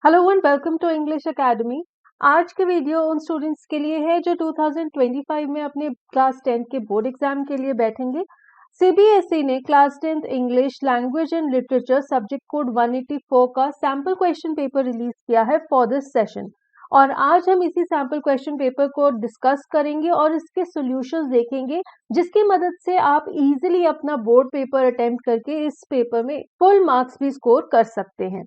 Hello and welcome to English academy. आज के video उन स्टूडेंट्स के लिए है जो 2025 में अपने क्लास 10 के बोर्ड एग्जाम के लिए बैठेंगे। सीबीएसई ने class 10 English language and literature subject code 184 का सैम्पल क्वेश्चन पेपर रिलीज किया है फॉर दिस सेशन, और आज हम इसी सैम्पल क्वेश्चन पेपर को डिस्कस करेंगे और इसके सॉल्यूशंस देखेंगे, जिसकी मदद से आप इजीली अपना बोर्ड पेपर अटेम्प्ट करके इस पेपर में फुल मार्क्स भी स्कोर कर सकते हैं।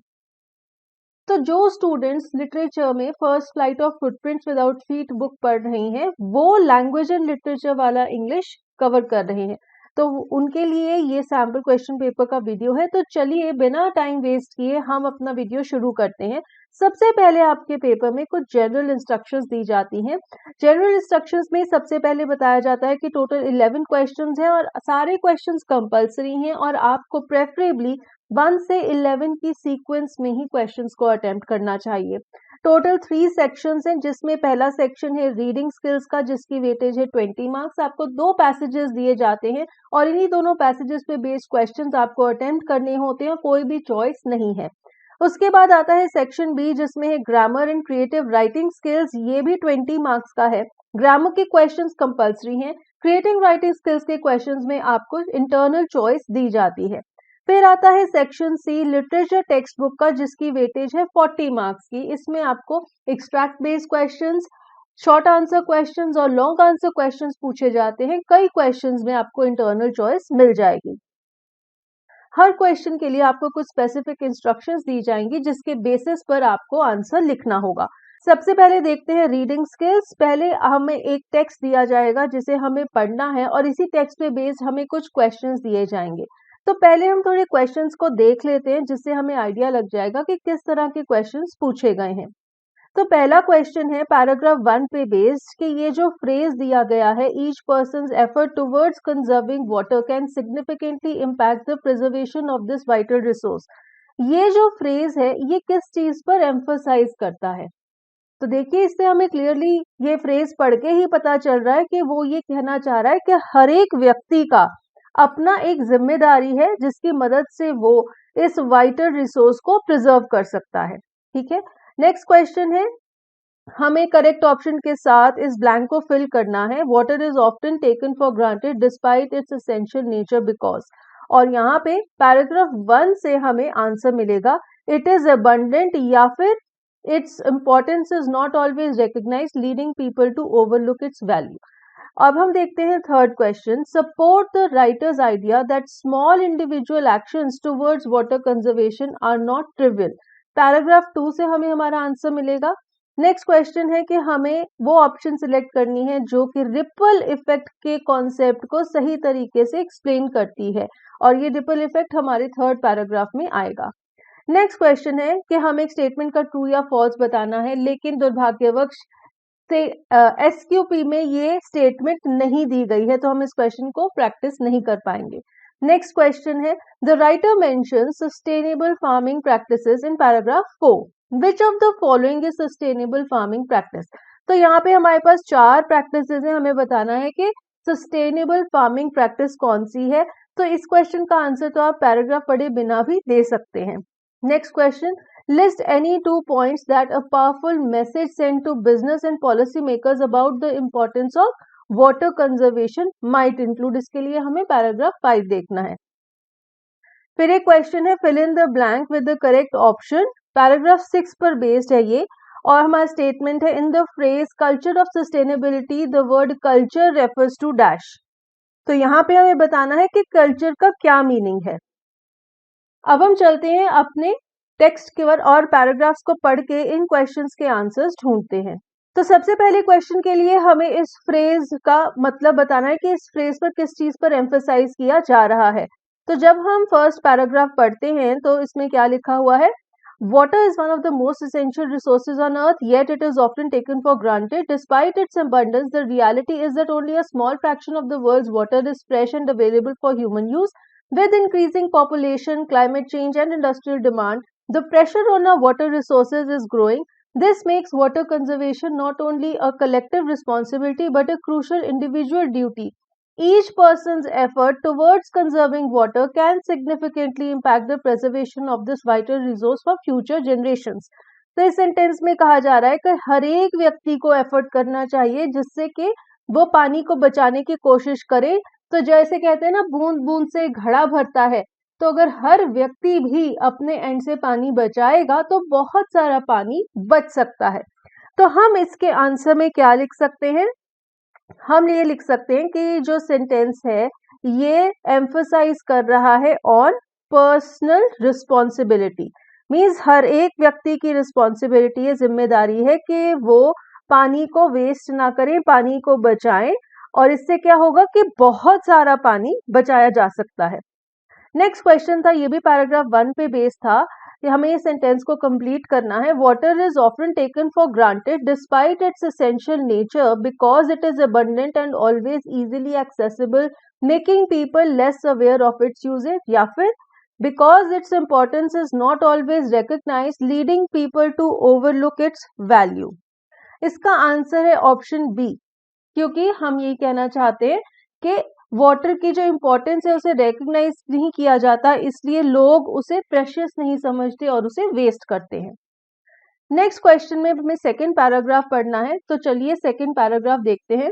तो जो स्टूडेंट्स लिटरेचर में first flight of footprints without feet book पढ़ रहे हैं, वो लैंग्वेज एंड लिटरेचर वाला इंग्लिश कवर कर रहे हैं, तो उनके लिए ये सैम्पल क्वेश्चन पेपर का वीडियो है। तो चलिए बिना टाइम वेस्ट किए हम अपना वीडियो शुरू करते हैं। सबसे पहले आपके पेपर में कुछ जनरल इंस्ट्रक्शंस दी जाती हैं। जनरल इंस्ट्रक्शंस में सबसे पहले बताया जाता है कि टोटल 11 क्वेश्चंस हैं और सारे क्वेश्चंस कंपलसरी हैं, और आपको प्रेफरेबली 1 से 11 की सीक्वेंस में ही क्वेश्चंस को अटेम्प्ट करना चाहिए। टोटल 3 सेक्शंस हैं, जिसमें पहला सेक्शन है रीडिंग स्किल्स का, जिसकी वेटेज है 20 मार्क्स। आपको 2 पैसेजेस दिए जाते हैं और इन्हीं दोनों पैसेजेस पे बेस्ड क्वेश्चंस आपको अटेम्प्ट करने होते हैं, कोई भी चॉइस नहीं है। उसके बाद आता है सेक्शन बी, जिसमें है grammar and creative writing skills. ये भी 20 मार्क्स का है। ग्रामर के क्वेश्चंस कंपलसरी हैं। क्रिएटिव राइटिंग स्किल्स के क्वेश्चंस में आपको इंटरनल चॉइस दी जाती है। फिर आता है section C, literature text book का, जिसकी वेटेज है 40 मार्क्स की। इसमें आपको extract based questions, short answer questions और लॉन्ग आंसर क्वेश्चंस पूछे जाते हैं। कई क्वेश्चंस में आपको इंटरनल चॉइस मिल जाएगी। हर क्वेश्चन के लिए आपको कुछ स्पेसिफिक इंस्ट्रक्शंस दी जाएंगी, जिसके बेसिस पर आपको आंसर लिखना होगा। सबसे पहले देखते हैं रीडिंग स्किल्स। पहले हमें एक टेक्स्ट दिया जाएगा जिसे हमें पढ़ना है, और इसी टेक्स्ट पे बेस्ड हमें कुछ क्वेश्चंस दिए जाएंगे। तो पहले हम थोड़े क्वेश्चंस को देख लेते हैं, जिससे हमें आइडिया लग जाएगा कि किस तरह के क्वेश्चंस पूछे गए हैं। तो पहला क्वेश्चन है पैराग्राफ 1 पे बेस्ड कि ये जो फ्रेज दिया गया है, each persons effort towards conserving water can significantly impact the preservation of this vital resource. ये जो फ्रेज है, ये किस चीज पर एम्फसाइज करता है? तो देखिए, इससे हमें क्लियरली ये फ्रेज पढ़ के ही पता चल रहा है कि वो ये कहना चाह रहा है कि हर एक व्यक्ति का अपना एक जिम्मेदारी है, जिसकी मदद से वो इस वाइटल रिसोर्स को प्रिजर्व कर सकता है। ठीक है, नेक्स्ट क्वेश्चन है, हमें करेक्ट ऑप्शन के साथ इस ब्लैंक को फिल करना है। Water is often taken for granted despite its essential nature because, और यहाँ पे पैराग्राफ 1 से हमें आंसर मिलेगा इट इज अबंडेंट, या फिर its importance is not always recognised leading people to overlook its value. अब हम देखते हैं third question, support the writer's idea that small individual actions towards water conservation are not trivial. Paragraph 2 से हमें हमारा answer मिलेगा। नेक्स्ट क्वेश्चन है कि हमें वो ऑप्शन सिलेक्ट करनी है जो कि रिपल इफेक्ट के कॉन्सेप्ट को सही तरीके से एक्सप्लेन करती है, और ये रिपल इफेक्ट हमारे थर्ड पैराग्राफ में आएगा। नेक्स्ट क्वेश्चन है कि हमें एक स्टेटमेंट का ट्रू या फॉल्स बताना है, लेकिन दुर्भाग्यवश से एसक्यूपी में ये स्टेटमेंट नहीं दी गई है, तो हम इस क्वेश्चन को प्रैक्टिस नहीं कर पाएंगे। नेक्स्ट क्वेश्चन है, the writer mentions sustainable farming practices in paragraph 4, which of the following is sustainable farming practice. तो यहाँ पे हमारे पास 4 प्रैक्टिसेस हैं, हमें बताना है कि सस्टेनेबल फार्मिंग प्रैक्टिस कौन सी है। तो इस क्वेश्चन का आंसर तो आप पैराग्राफ पढ़े बिना भी दे सकते हैं। Next question, list any 2 points that a powerful message sent to business and policy makers about the importance of water conservation might include। इसके लिए हमें पैराग्राफ 5 देखना है। फिर एक क्वेश्चन है, fill in the blank with the correct option। Paragraph 6 पर based है ये, और हमारा स्टेटमेंट है, in the phrase culture of sustainability the word culture refers to dash. तो यहाँ पे हमें बताना है कि कल्चर का क्या मीनिंग है। अब हम चलते हैं अपने टेक्स्ट के और पैराग्राफ्स को पढ़ के इन क्वेश्चंस के आंसर्स ढूंढते हैं। तो सबसे पहले क्वेश्चन के लिए हमें इस फ्रेज का मतलब बताना है कि इस फ्रेज पर किस चीज पर एम्फसाइज किया जा रहा है। तो जब हम फर्स्ट पैराग्राफ पढ़ते हैं तो इसमें क्या लिखा हुआ है, water is one of the most essential resources on earth, yet it is often taken for granted despite its abundance the reality is that only a small fraction of the world's water is fresh and available for human use. With increasing population, climate change and industrial demand, the pressure on our water resources is growing. This makes water conservation not only a collective responsibility but a crucial individual duty. Each person's effort towards conserving water can significantly impact the preservation of this vital resource for future generations. तो इस sentence में कहा जा रहा है कि हर एक व्यक्ति को एफर्ट करना चाहिए जिससे कि वो पानी को बचाने की कोशिश करे। तो जैसे कहते हैं ना, बूंद बूंद से घड़ा भरता है, तो अगर हर व्यक्ति भी अपने एंड से पानी बचाएगा तो बहुत सारा पानी बच सकता है। तो हम इसके आंसर में क्या लिख सकते हैं? हम ये लिख सकते हैं कि जो सेंटेंस है ये एम्फसाइज कर रहा है ऑन पर्सनल रिस्पॉन्सिबिलिटी। मीन्स हर एक व्यक्ति की रिस्पॉन्सिबिलिटी है, जिम्मेदारी है कि वो पानी को वेस्ट ना करें, पानी को बचाएं, और इससे क्या होगा कि बहुत सारा पानी बचाया जा सकता है। नेक्स्ट क्वेश्चन था, ये भी पैराग्राफ 1 पे बेस था कि हमें इस सेंटेंस को कंप्लीट करना है। Water is often taken for granted despite its essential nature because it is abundant and always easily accessible making people less aware of its usages, या फिर because its importance is not always recognised leading people to overlook its value. इसका answer है option B, क्योंकि हम ये कहना चाहते हैं कि वाटर की जो इम्पोर्टेंस है उसे रिकग्नाइज नहीं किया जाता, इसलिए लोग उसे प्रेशियस नहीं समझते और उसे वेस्ट करते हैं। नेक्स्ट क्वेश्चन में हमें सेकंड पैराग्राफ पढ़ना है, तो चलिए सेकंड पैराग्राफ देखते हैं।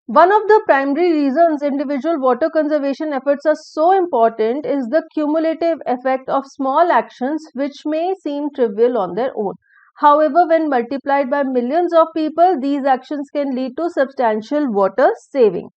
One of the primary reasons individual water conservation efforts are so important is the cumulative effect of small actions which may seem trivial on their own. However, when multiplied by millions of people, these actions can lead to substantial water saving.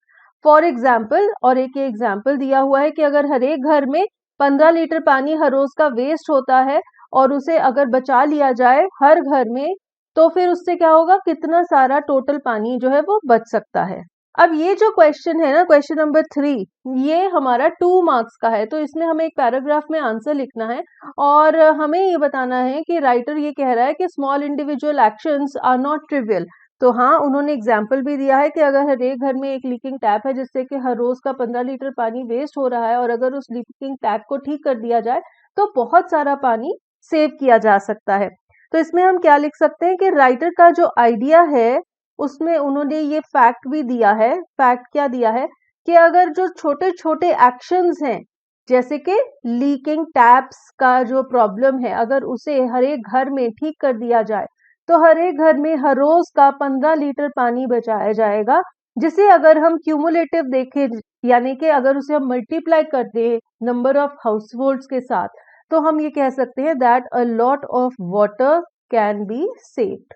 For example, और एक example दिया हुआ है कि अगर हर एक घर में 15 लीटर पानी हर रोज का वेस्ट होता है और उसे अगर बचा लिया जाए हर घर में, तो फिर उससे क्या होगा, कितना सारा टोटल पानी जो है वो बच सकता है। अब ये जो क्वेश्चन है ना, क्वेश्चन नंबर 3, ये हमारा 2 मार्क्स का है, तो इसमें हमें एक पैराग्राफ में आंसर लिखना है और हमें ये बताना है कि राइटर ये कह रहा है कि small individual actions are not trivial. तो हाँ, उन्होंने एग्जाम्पल भी दिया है कि अगर हर एक घर में एक लीकिंग टैप है जिससे कि हर रोज का 15 लीटर पानी वेस्ट हो रहा है, और अगर उस लीकिंग टैप को ठीक कर दिया जाए तो बहुत सारा पानी सेव किया जा सकता है। तो इसमें हम क्या लिख सकते हैं कि राइटर का जो आइडिया है उसमें उन्होंने ये फैक्ट भी दिया है। फैक्ट क्या दिया है कि अगर जो छोटे छोटे एक्शंस हैं, जैसे कि लीकिंग टैप्स का जो प्रॉब्लम है, अगर उसे हर एक घर में ठीक कर दिया जाए तो हर एक घर में हर रोज का 15 लीटर पानी बचाया जाएगा, जिसे अगर हम क्यूमुलेटिव देखें, यानी कि अगर उसे हम मल्टीप्लाई कर दें नंबर ऑफ हाउसहोल्ड्स के साथ, तो हम ये कह सकते हैं that a lot of water can be saved.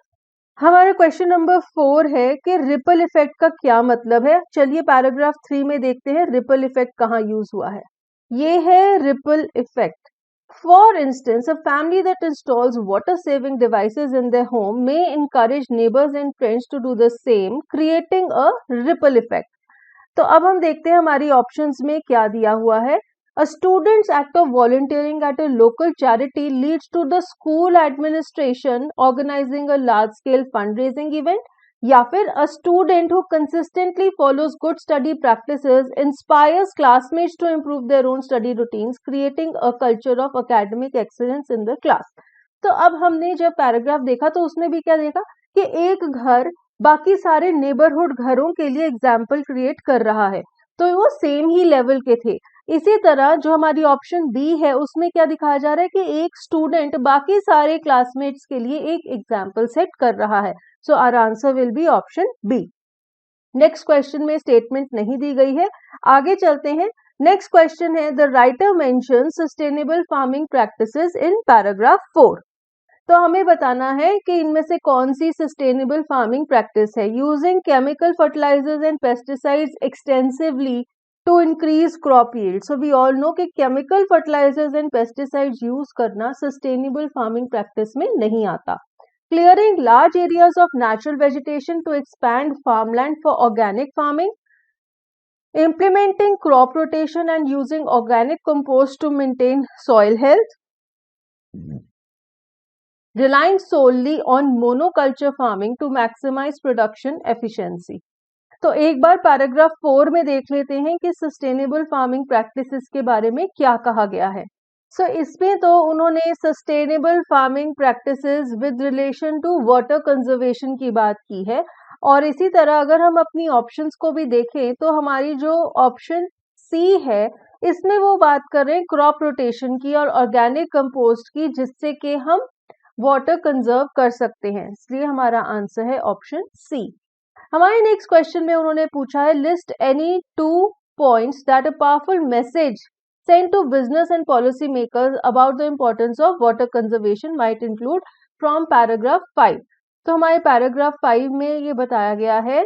हमारा क्वेश्चन नंबर 4 है कि रिपल इफेक्ट का क्या मतलब है। चलिए पैराग्राफ 3 में देखते हैं रिपल इफेक्ट कहाँ यूज हुआ है। ये है ripple effect. For instance, a family that installs water-saving devices in their home may encourage neighbors and friends to do the same, creating a ripple effect. तो अब हम देखते हैं हमारी ऑप्शंस में क्या दिया हुआ है। A student's act of volunteering at a local charity leads to the school administration organizing a large-scale fundraising event, या फिर a student who consistently follows good study practices inspires classmates to improve their own study routines, creating a culture of academic excellence in the class. तो अब हमने जब paragraph देखा तो उसने भी क्या देखा कि एक घर बाकी सारे नेबरहुड घरों के लिए एग्जाम्पल क्रिएट कर रहा है, तो वो सेम ही लेवल के थे। इसी तरह जो हमारी ऑप्शन बी है उसमें क्या दिखाया जा रहा है कि एक स्टूडेंट बाकी सारे क्लासमेट्स के लिए एक एग्जाम्पल सेट कर रहा है। So our answer will be option B. Next question में स्टेटमेंट नहीं दी गई है, आगे चलते हैं। नेक्स्ट क्वेश्चन है the writer mention sustainable farming practices in paragraph 4। तो हमें बताना है कि इनमें से कौन सी सस्टेनेबल फार्मिंग प्रैक्टिस है। Using chemical fertilisers and pesticides extensively to increase crop yield. So we all know कि chemical fertilisers and pesticides use करना सस्टेनेबल फार्मिंग प्रैक्टिस में नहीं आता। Clearing large areas of natural vegetation to expand farmland for organic farming, implementing crop rotation and using organic compost to maintain soil health, relying solely on monoculture farming to maximize production efficiency. तो एक बार paragraph 4 में देख लेते हैं कि sustainable farming practices के बारे में क्या कहा गया है। सो इसमें तो उन्होंने sustainable farming practices with relation to water conservation की बात की है, और इसी तरह अगर हम अपनी ऑप्शंस को भी देखें तो हमारी जो ऑप्शन सी है इसमें वो बात कर रहे हैं क्रॉप रोटेशन की और ऑर्गेनिक कंपोस्ट की, जिससे कि हम वाटर कंजर्व कर सकते हैं, इसलिए हमारा आंसर है ऑप्शन सी। हमारे नेक्स्ट क्वेश्चन में उन्होंने पूछा है list any 2 points that a powerful message sent to business and policy makers about the importance of water conservation might include from paragraph 5। तो हमारे पैराग्राफ 5 में ये बताया गया है,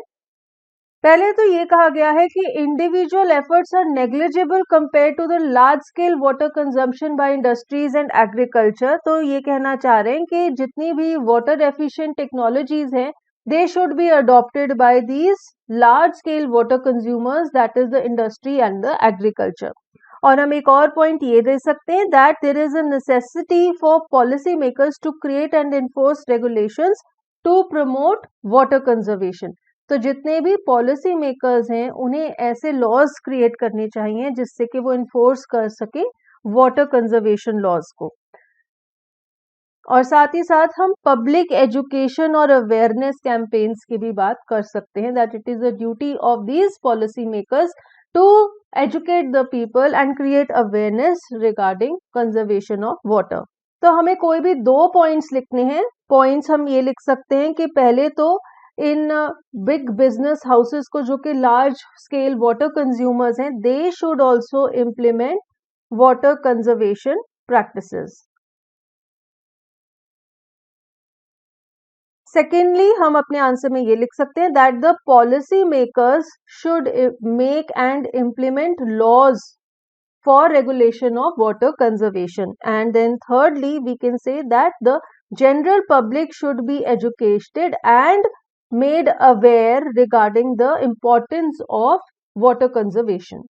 पहले तो ये कहा गया है कि individual efforts are negligible compare to the large scale water consumption by industries and agriculture. तो ये कहना चाह रहे हैं कि जितनी भी वाटर एफिशिएंट टेक्नोलॉजीज हैं they should be adopted by these large scale water consumers, that is the industry and the agriculture। और हम एक और पॉइंट ये दे सकते हैं that there is a necessity for policy makers to create and enforce regulations to promote water conservation। तो जितने भी पॉलिसी मेकर्स हैं उन्हें ऐसे लॉज क्रिएट करने चाहिए जिससे कि वो इन्फोर्स कर सके वाटर कंजर्वेशन लॉज को। और साथ ही साथ हम पब्लिक एजुकेशन और अवेयरनेस कैंपेन्स की भी बात कर सकते हैं, that it is the duty of these policy makers to educate the people and create awareness regarding conservation of water. तो हमें कोई भी 2 पॉइंट्स लिखने हैं। पॉइंट्स हम ये लिख सकते हैं कि पहले तो इन बिग बिजनेस हाउसेस को जो कि लार्ज स्केल वाटर कंज्यूमर्स हैं, they should also implement water conservation practices. Secondly हम अपने आंसर में ये लिख सकते हैं that the policy makers should make and implement laws for regulation of water conservation. And then thirdly we can say that the general public should be educated and made aware regarding the importance of water conservation।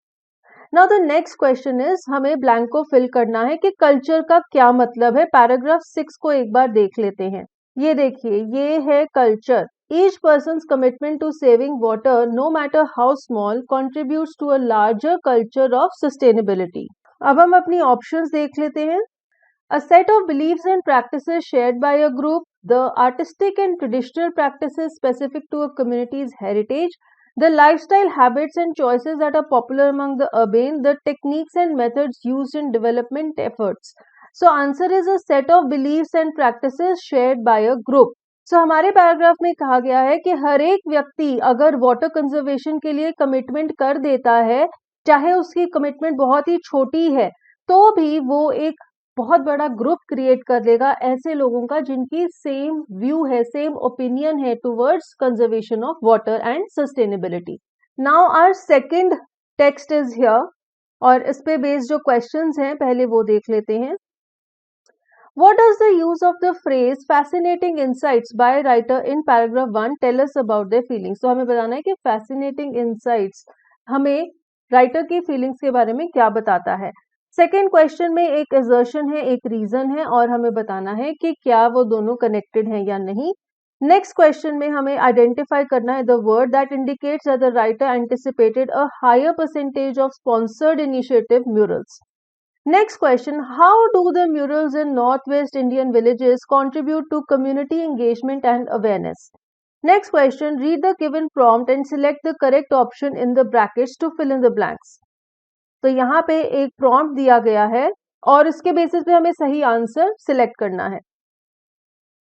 Now the next question is हमें blank को fill करना है कि culture का क्या मतलब है। Paragraph 6 को एक बार देख लेते हैं। ये देखिए, ये है culture. Each person's commitment to saving water no matter how small contributes to a larger culture of sustainability. अब हम अपनी ऑप्शंस देख लेते हैं। A set of beliefs and practices shared by a group, the artistic and traditional practices specific to a community's heritage, the lifestyle habits and choices that are popular among the urbane, the techniques and methods used in development efforts। So answer is a set of beliefs and practices shared by a group। So हमारे paragraph में कहा गया है कि हर एक व्यक्ति अगर water conservation के लिए कमिटमेंट कर देता है, चाहे उसकी कमिटमेंट बहुत ही छोटी है, तो भी वो एक बहुत बड़ा ग्रुप क्रिएट कर लेगा ऐसे लोगों का जिनकी सेम व्यू है, सेम ओपिनियन है towards conservation of water and sustainability. Now our second text is here, और इस पे बेस्ड जो क्वेश्चंस हैं पहले वो देख लेते हैं। What does the use of the phrase fascinating insights by writer in paragraph 1 tell us about their feelings? तो हमें बताना है कि fascinating insights हमें राइटर की फीलिंग्स के बारे में क्या बताता है। सेकेंड क्वेश्चन में एक assertion है, एक रीजन है, और हमें बताना है कि क्या वो दोनों कनेक्टेड हैं या नहीं। नेक्स्ट क्वेश्चन में हमें आइडेंटिफाई करना है the word that indicates that the writer anticipated a higher percentage of sponsored initiative murals. Next question, how do the murals in Northwest Indian villages contribute to community engagement and awareness? Next question, read the given prompt and select the correct option in the brackets to fill in the blanks। तो यहाँ पे एक prompt दिया गया है और इसके basis पे हमें सही आंसर सिलेक्ट करना है।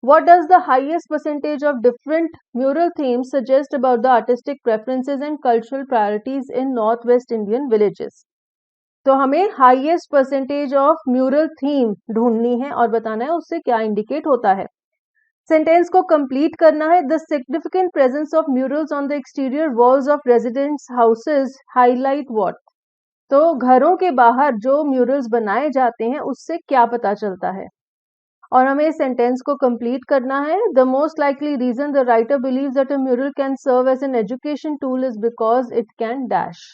What does the highest percentage of different mural themes suggest about the artistic preferences and cultural priorities in Northwest Indian villages? तो हमें highest percentage of mural theme ढूंढनी है और बताना है उससे क्या इंडिकेट होता है। सेंटेंस को कंप्लीट करना है। The significant presence of murals on the exterior walls of residence houses highlight what. तो घरों के बाहर जो म्यूरल्स बनाए जाते हैं उससे क्या पता चलता है, और हमें सेंटेंस को कंप्लीट करना है। The most likely reason the writer believes that a mural can serve as an education tool is because it can dash.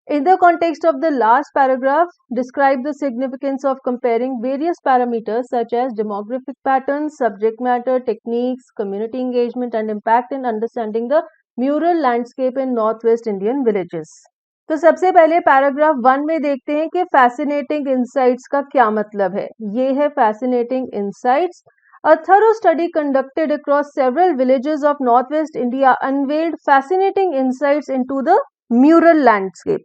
In the context of the last paragraph, describe the significance of comparing various parameters such as demographic patterns, subject matter, techniques, community engagement and impact in understanding the mural landscape in Northwest Indian villages। तो सबसे पहले paragraph 1 में देखते हैं कि fascinating insights का क्या मतलब है। ये है fascinating insights। A thorough study conducted across several villages of Northwest India unveiled fascinating insights into the mural landscape.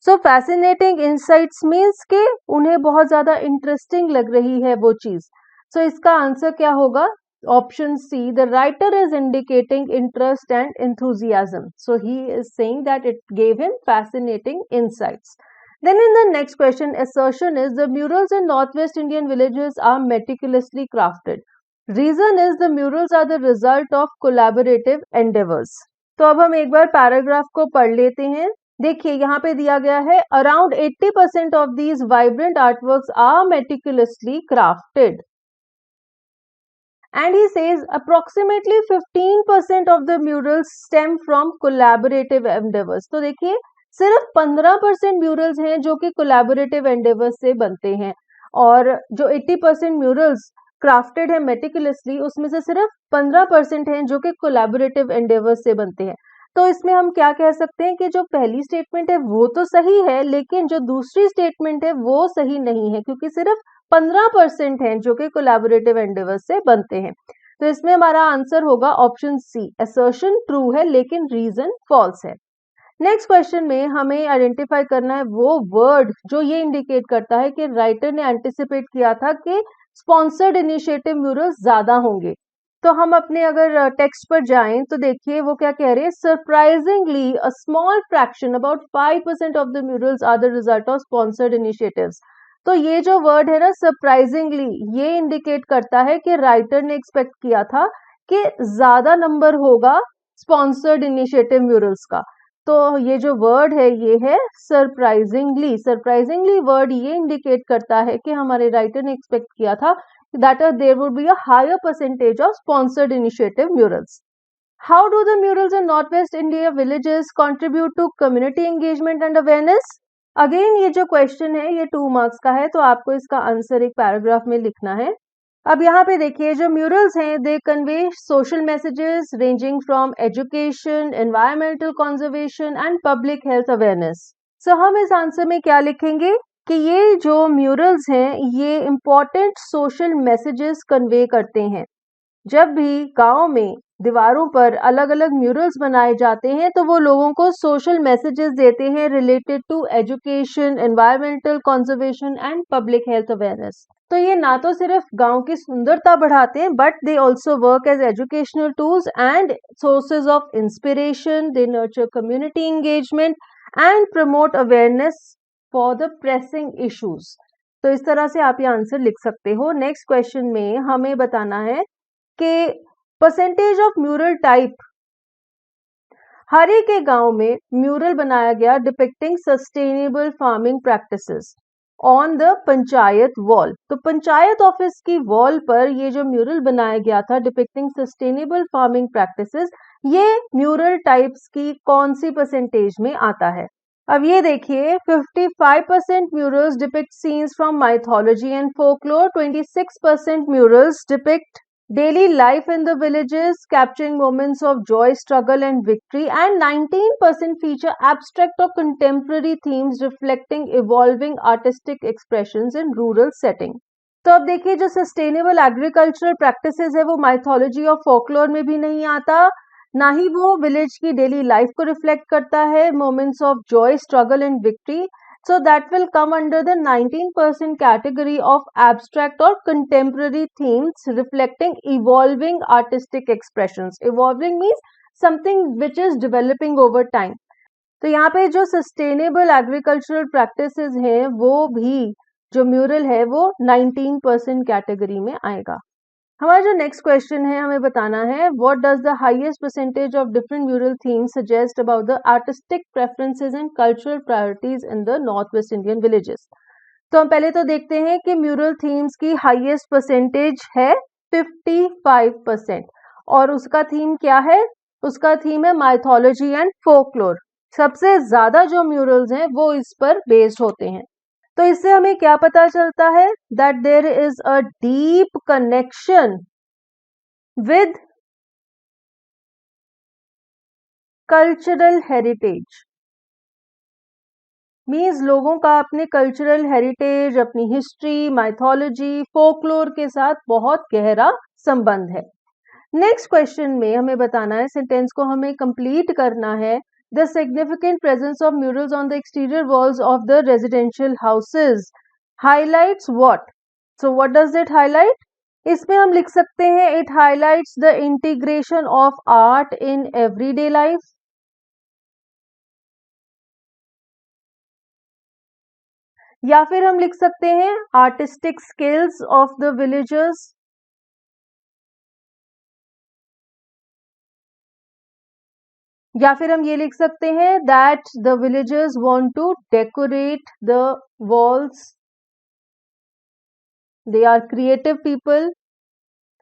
So fascinating insights means के उन्हें बहुत ज्यादा इंटरेस्टिंग लग रही है वो चीज। सो इसका आंसर क्या होगा? Option C, the writer is indicating interest and enthusiasm. So he is saying that it gave him fascinating insights. Then in the next question, assertion is the murals in Northwest Indian villages are meticulously crafted. Reason is the murals are the result of collaborative endeavors. तो अब हम एक बार paragraph को पढ़ लेते हैं. देखिए यहाँ पे दिया गया है around 80% of these vibrant artworks are meticulously crafted. And he says approximately 15% of the murals stem from collaborative endeavors. तो देखिए सिर्फ 15% म्यूरल्स हैं जो कि कोलैबोरेटिव एंडेवर्स से बनते हैं, और जो 80% म्यूरल्स क्राफ्टेड है मेटिकुलसली उसमें से सिर्फ 15% हैं जो कि कोलैबोरेटिव एंडेवर्स से बनते हैं. तो इसमें हम क्या कह सकते हैं कि जो पहली स्टेटमेंट है वो तो सही है, लेकिन जो दूसरी स्टेटमेंट है वो सही नहीं है, क्योंकि सिर्फ 15% हैं जो कि कोलैबोरेटिव एंडेवर्स से बनते हैं. तो इसमें हमारा आंसर होगा ऑप्शन सी, असर्शन ट्रू है लेकिन रीजन फॉल्स है. नेक्स्ट क्वेश्चन में हमें आइडेंटिफाई करना है वो वर्ड जो ये इंडिकेट करता है कि राइटर ने एंटिसिपेट किया था कि स्पॉन्सर्ड इनिशिएटिव म्यूरल्स ज्यादा होंगे. तो हम अपने अगर टेक्स्ट पर जाएं तो देखिए वो क्या कह रहे हैं, surprisingly a small fraction about 5% of the murals are the result of sponsored initiatives. तो ये जो वर्ड है ना सरप्राइजिंगली, ये इंडिकेट करता है कि राइटर ने एक्सपेक्ट किया था कि ज्यादा नंबर होगा स्पॉन्सर्ड इनिशिएटिव म्यूरल्स का. तो ये जो वर्ड है ये है सरप्राइजिंगली. सरप्राइजिंगली वर्ड ये इंडिकेट करता है कि हमारे राइटर ने एक्सपेक्ट किया था that there would be a higher percentage of sponsored initiative murals. How do the murals in Northwest India villages contribute to community engagement and awareness? Again ये जो क्वेश्चन है ये 2 मार्क्स का है, तो आपको इसका आंसर एक पैराग्राफ में लिखना है. अब यहाँ पे देखिए जो म्यूरल्स हैं they convey social messages ranging from education, environmental conservation and public health awareness. So हम इस आंसर में क्या लिखेंगे कि ये जो म्यूरल्स हैं ये इम्पोर्टेंट सोशल मैसेजेस कन्वे करते हैं. जब भी गांव में दीवारों पर अलग अलग म्यूरल्स बनाए जाते हैं तो वो लोगों को सोशल मैसेजेस देते हैं related to education, environmental conservation and public health awareness. तो ये ना तो सिर्फ गांव की सुंदरता बढ़ाते हैं but they also work as educational tools and sources of inspiration. They nurture community engagement and promote awareness for the pressing issues. तो इस तरह से आप ये आंसर लिख सकते हो. नेक्स्ट क्वेश्चन में हमें बताना है कि परसेंटेज ऑफ म्यूरल टाइप. हरे के गांव में म्यूरल बनाया गया depicting sustainable farming practices on the panchayat wall. तो पंचायत ऑफिस की वॉल पर ये जो म्यूरल बनाया गया था डिपिक्टिंग सस्टेनेबल फार्मिंग प्रैक्टिसेस, ये म्यूरल टाइप्स की कौन सी परसेंटेज में आता है? अब ये देखिए 55% murals depict scenes from mythology and folklore, 26% murals depict daily life in the villages capturing moments of joy, struggle and victory, and 19% feature abstract or contemporary themes reflecting evolving artistic expressions in rural setting. तो अब देखिए जो sustainable agricultural practices है वो mythology और folklore में भी नहीं आता, ना ही वो विलेज की डेली लाइफ को रिफ्लेक्ट करता है, moments of Joy, struggle and victory. So that will come under the 19% category of abstract or contemporary themes reflecting evolving artistic expressions. Evolving means something which is developing over time. तो यहाँ पे जो sustainable agricultural practices हैं वो भी जो mural है वो 19% कैटेगरी में आएगा. हमारा जो नेक्स्ट क्वेश्चन है हमें बताना है what does the highest percentage of different mural themes suggest about the artistic preferences and cultural priorities in the north west Indian villages. तो हम पहले तो देखते हैं कि म्यूरल थीम्स की हाईएस्ट परसेंटेज है 55% और उसका थीम क्या है? उसका थीम है माइथोलॉजी एंड फोकलोर. सबसे ज्यादा जो म्यूरल्स हैं वो इस पर बेस्ड होते हैं. तो इससे हमें क्या पता चलता है? That there is a deep connection with cultural heritage. Means लोगों का अपने कल्चरल हेरिटेज, अपनी हिस्ट्री, माइथोलॉजी, फोकलोर के साथ बहुत गहरा संबंध है. नेक्स्ट क्वेश्चन में हमें बताना है, सेंटेंस को हमें कंप्लीट करना है. The significant presence of murals on the exterior walls of the residential houses highlights what? So what does it highlight? इसमें हम लिख सकते हैं it highlights the integration of art in everyday life. या फिर हम लिख सकते हैं artistic skills of the villagers. या फिर हम ये लिख सकते हैं that the villagers want to decorate the walls, they are creative people.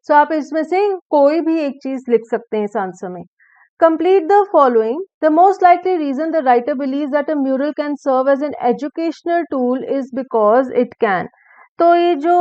So आप इसमें से कोई भी एक चीज लिख सकते हैं इस आंसर में। Complete the following. The most likely reason the writer believes that a mural can serve as an educational tool is because it can. तो ये जो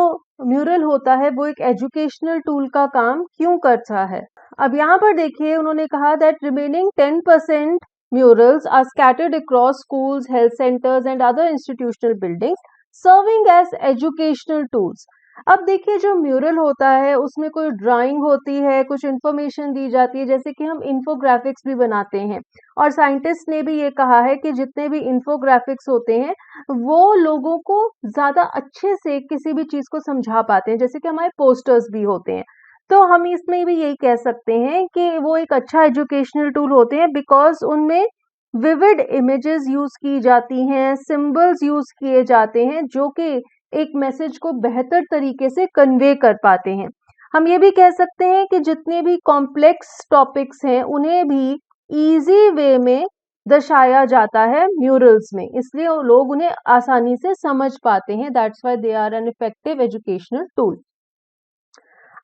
म्यूरल होता है वो एक एजुकेशनल टूल का काम क्यों करता है। अब यहाँ पर देखिए उन्होंने कहा that remaining 10% murals are scattered across schools, health centers and other institutional buildings serving as educational tools. अब देखिए जो म्यूरल होता है उसमें कोई ड्राइंग होती है, कुछ इन्फॉर्मेशन दी जाती है, जैसे कि हम इन्फोग्राफिक्स भी बनाते हैं। और साइंटिस्ट ने भी ये कहा है कि जितने भी इन्फोग्राफिक्स होते हैं वो लोगों को ज्यादा अच्छे से किसी भी चीज को समझा पाते हैं, जैसे कि हमारे पोस्टर्स भी होते हैं। तो हम इसमें भी यही कह सकते हैं कि वो एक अच्छा एजुकेशनल टूल होते हैं बिकॉज उनमें विविड इमेजेस यूज की जाती हैं, सिंबल्स यूज किए जाते हैं जो कि एक मैसेज को बेहतर तरीके से कन्वे कर पाते हैं। हम ये भी कह सकते हैं कि जितने भी कॉम्प्लेक्स टॉपिक्स हैं उन्हें भी इजी वे में दर्शाया जाता है म्यूरल्स में, इसलिए वो लोग उन्हें आसानी से समझ पाते हैं। That's why they are an effective educational tool.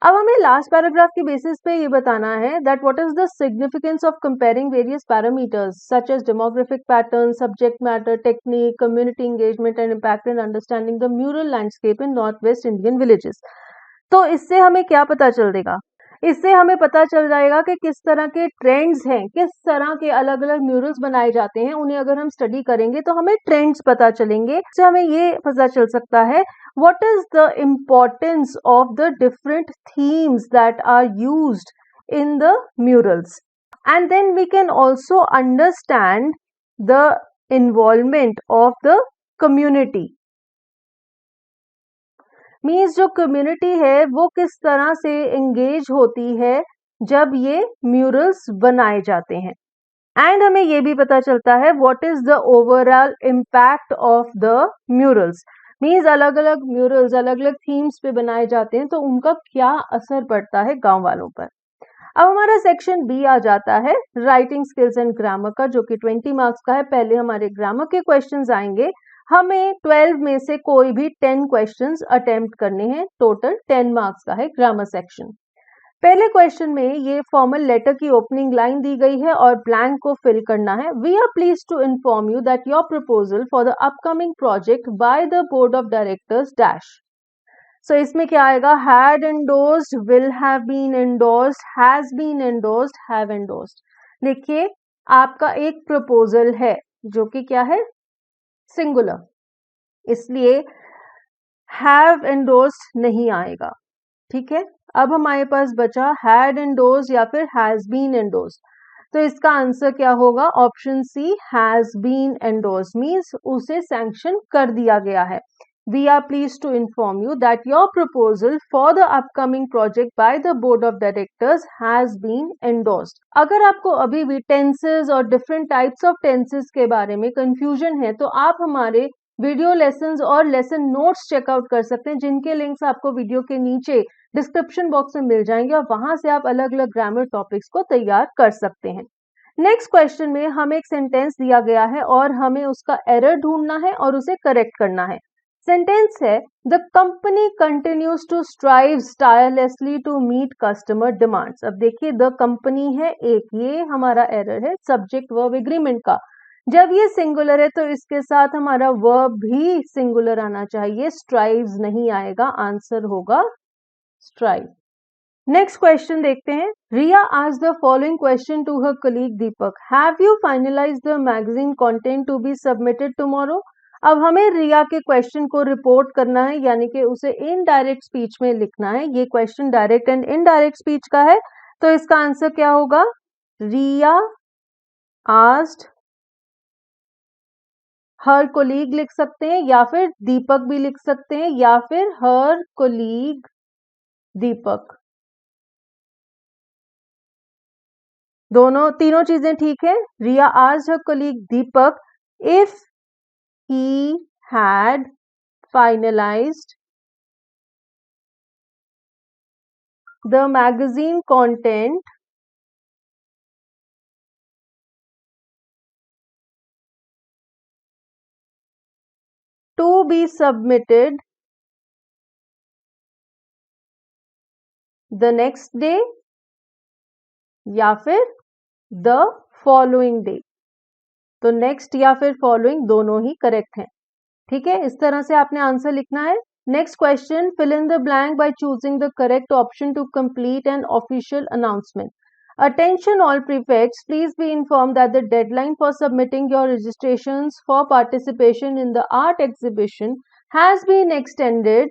अब हमें लास्ट पैराग्राफ के बेसिस पे ये बताना है that what is the significance of comparing various parameters such as demographic pattern, subject matter, technique, community engagement and impact in understanding the mural landscape in north west Indian villages. तो इससे हमें क्या पता चल देगा, इससे हमें पता चल जाएगा कि किस तरह के ट्रेंड्स हैं, किस तरह के अलग अलग म्यूरल्स बनाए जाते हैं। उन्हें अगर हम स्टडी करेंगे तो हमें ट्रेंड्स पता चलेंगे। इससे हमें ये पता चल सकता है what is the importance of the different themes that are used in the murals, and then we can also understand the involvement of the community। Means जो कम्युनिटी है वो किस तरह से एंगेज होती है जब ये म्यूरल्स बनाए जाते हैं। एंड हमें ये भी पता चलता है what is the overall impact of the murals. Means अलग अलग म्यूरल्स अलग अलग थीम्स पे बनाए जाते हैं तो उनका क्या असर पड़ता है गांव वालों पर। अब हमारा सेक्शन बी आ जाता है राइटिंग स्किल्स एंड ग्रामर का, जो कि 20 मार्क्स का है। पहले हमारे ग्रामर के क्वेश्चंस आएंगे। हमें 12 में से कोई भी 10 क्वेश्चंस अटेम्प्ट करने हैं। टोटल 10 मार्क्स का है ग्रामर सेक्शन। पहले क्वेश्चन में ये फॉर्मल लेटर की ओपनिंग लाइन दी गई है और ब्लैंक को फिल करना है। We are pleased to inform you that your proposal for the upcoming project by the board of directors dash. So इसमें क्या आएगा, had endorsed, will have been endorsed, has been endorsed, have endorsed. देखिए आपका एक proposal है जो कि क्या है, सिंगुलर, इसलिए हैव एंडोर्स्ड नहीं आएगा। ठीक है, अब हमारे पास बचा हैड एंडोर्स्ड या फिर हैज बीन एंडोर्स्ड। तो इसका आंसर क्या होगा, option C, has been endorsed means उसे सैंक्शन कर दिया गया है। We are pleased to inform you that your proposal for the upcoming project by the board of directors has been endorsed। अगर आपको अभी भी टेंसेस और डिफरेंट टाइप्स ऑफ टेंसेस के बारे में कंफ्यूजन है तो आप हमारे वीडियो लेसन्स और लेसन नोट्स चेकआउट कर सकते हैं, जिनके लिंक्स आपको वीडियो के नीचे डिस्क्रिप्शन बॉक्स में मिल जाएंगे और वहां से आप अलग अलग ग्रामर टॉपिक्स को तैयार कर सकते हैं। नेक्स्ट क्वेश्चन में हमें एक सेंटेंस दिया गया है और हमें उसका एरर ढूंढना है और उसे करेक्ट करना है। सेंटेंस है the company continues to strive tirelessly to meet customer demands. अब देखिए द कंपनी है एक, ये हमारा एरर है सब्जेक्ट वर्ब एग्रीमेंट का। जब ये सिंगुलर है तो इसके साथ हमारा वर्ब भी सिंगुलर आना चाहिए, स्ट्राइव्स नहीं आएगा, आंसर होगा स्ट्राइव। नेक्स्ट क्वेश्चन देखते हैं। Riya asked the following question to her colleague Deepak, have you finalised the magazine content to be submitted tomorrow. अब हमें रिया के क्वेश्चन को रिपोर्ट करना है, यानी कि उसे इनडायरेक्ट स्पीच में लिखना है। ये question direct and indirect speech का है, तो इसका आंसर क्या होगा, रिया आस्क्ड हर कोलीग लिख सकते हैं या फिर दीपक भी लिख सकते हैं या फिर हर कोलीग दीपक। तीनों चीजें ठीक है। रिया asked her colleague Deepak if he had finalized the magazine content to be submitted the next day या फिर the following day। तो नेक्स्ट या फिर फॉलोइंग दोनों ही करेक्ट हैं। ठीक है, इस तरह से आपने आंसर लिखना है। Next question, fill in the blank by choosing the correct option to complete an official announcement. Attention all prefects, please be informed that the deadline for submitting your registrations for participation in the art exhibition has been extended.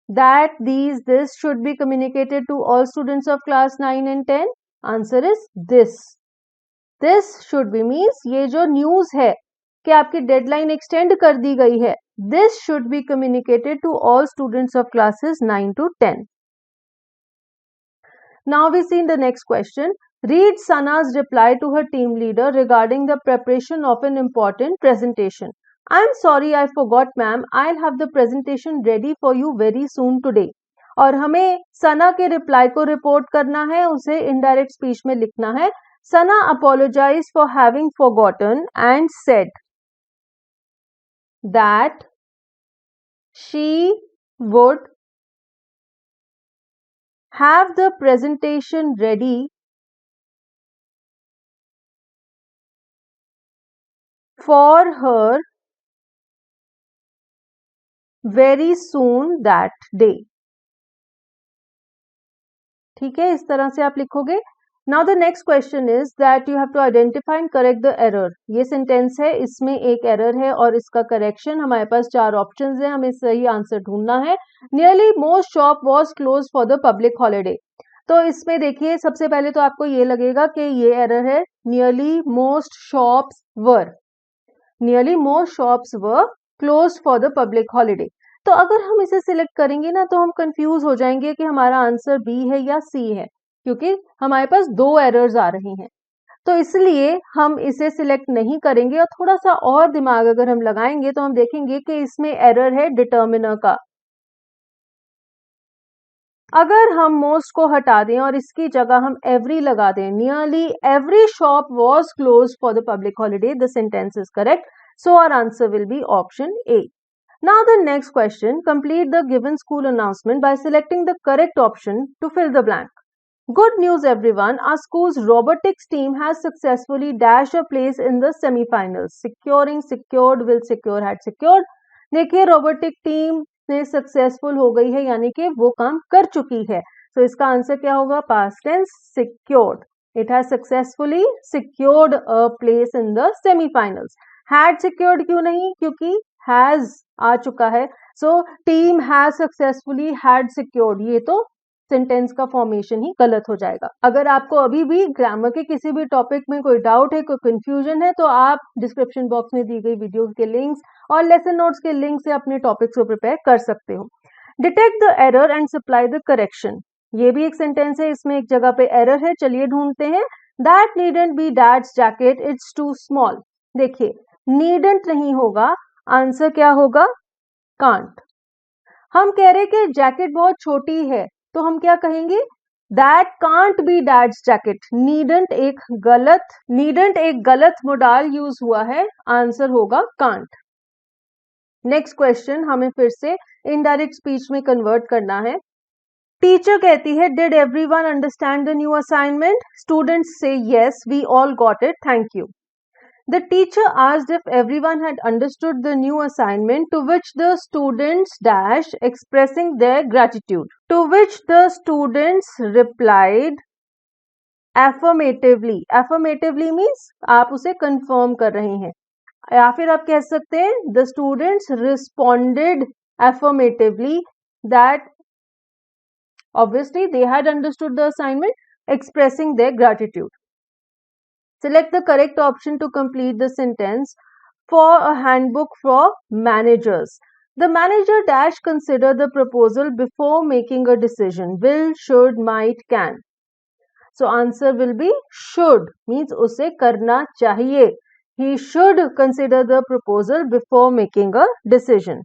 This should be communicated to all students of class 9 and 10. Answer is this. This should be means ये जो news है कि आपकी deadline extend कर दी गई है, this should be communicated to all students of classes 9 to 10. Now we see the next question. Read Sana's reply to her team leader regarding the preparation of an important presentation. I'm sorry I forgot ma'am, I'll have the presentation ready for you very soon today. और हमें सना के reply को report करना है, उसे indirect speech में लिखना है। Sana apologized for having forgotten and said that she would have the presentation ready for her very soon that day. ठीक है, इस तरह से आप लिखोगे। Now the next question is that you have to identify and correct the error. ये sentence है, इसमें एक एरर है और इसका करेक्शन। हमारे पास 4 ऑप्शंस हैं, हमें सही आंसर ढूंढना है। Nearly most shop was closed for the public holiday. तो इसमें देखिए, सबसे पहले तो आपको ये लगेगा कि ये एरर है। Nearly most shops were closed for the public holiday. तो अगर हम इसे सिलेक्ट करेंगे ना, तो हम कंफ्यूज हो जाएंगे कि हमारा आंसर बी है या सी है, क्योंकि हमारे पास 2 एरर्स आ रही हैं। तो इसलिए हम इसे सिलेक्ट नहीं करेंगे और थोड़ा सा और दिमाग अगर हम लगाएंगे तो हम देखेंगे कि इसमें एरर है डिटर्मिनर का। अगर हम मोस्ट को हटा दें और इसकी जगह हम एवरी लगा दें, nearly every shop was close for the public holiday, the sentence is correct, so our answer will be option A. Now the next question, complete the given school announcement by selecting the correct option to fill the blank. Good news everyone, our school's robotics team has successfully dashed a place in the semi-finals. Securing, secured, will secure, had secured. देखिए robotic team ने successful हो गई है, यानी कि वो काम कर चुकी है। तो इसका आंसर क्या होगा? Past tense, secured. It has successfully secured a place in the semi-finals. Had secured क्यों नहीं? क्योंकि has आ चुका है। So team has successfully had secured, ये तो सेंटेंस का फॉर्मेशन ही गलत हो जाएगा। अगर आपको अभी भी ग्रामर के किसी भी टॉपिक में कोई डाउट है, कोई कंफ्यूजन है, तो आप डिस्क्रिप्शन बॉक्स में दी गई वीडियो के लिंक्स और लेसन नोट्स के लिंक से अपने टॉपिक्स को प्रिपेयर कर सकते हो। Detect the error and supply the correction, ये भी एक सेंटेंस है, इसमें एक जगह पे एरर है, चलिए ढूंढते हैं। That needn't be dad's jacket, it's too small. देखिए नीडंट नहीं होगा, आंसर क्या होगा? कांट। हम कह रहे कि जैकेट बहुत छोटी है, तो हम क्या कहेंगे? That can't be dad's jacket. Needn't एक गलत मोडाल यूज हुआ है, आंसर होगा कांट। नेक्स्ट क्वेश्चन हमें फिर से इनडायरेक्ट स्पीच में कन्वर्ट करना है। टीचर कहती है, did everyone understand the new assignment? Students से yes, we all got it, thank you. The teacher asked if everyone had understood the new assignment, to which the students dash expressing their gratitude. To which the students replied affirmatively. Affirmatively means आप उसे confirm कर रहे हैं, या फिर आप कह सकते हैं the students responded affirmatively that obviously they had understood the assignment, expressing their gratitude. Select the correct option to complete the sentence. For a handbook for managers. The manager dash consider the proposal before making a decision. Will, should, might, can. So answer will be should, means उसे करना चाहिए. He should consider the proposal before making a decision.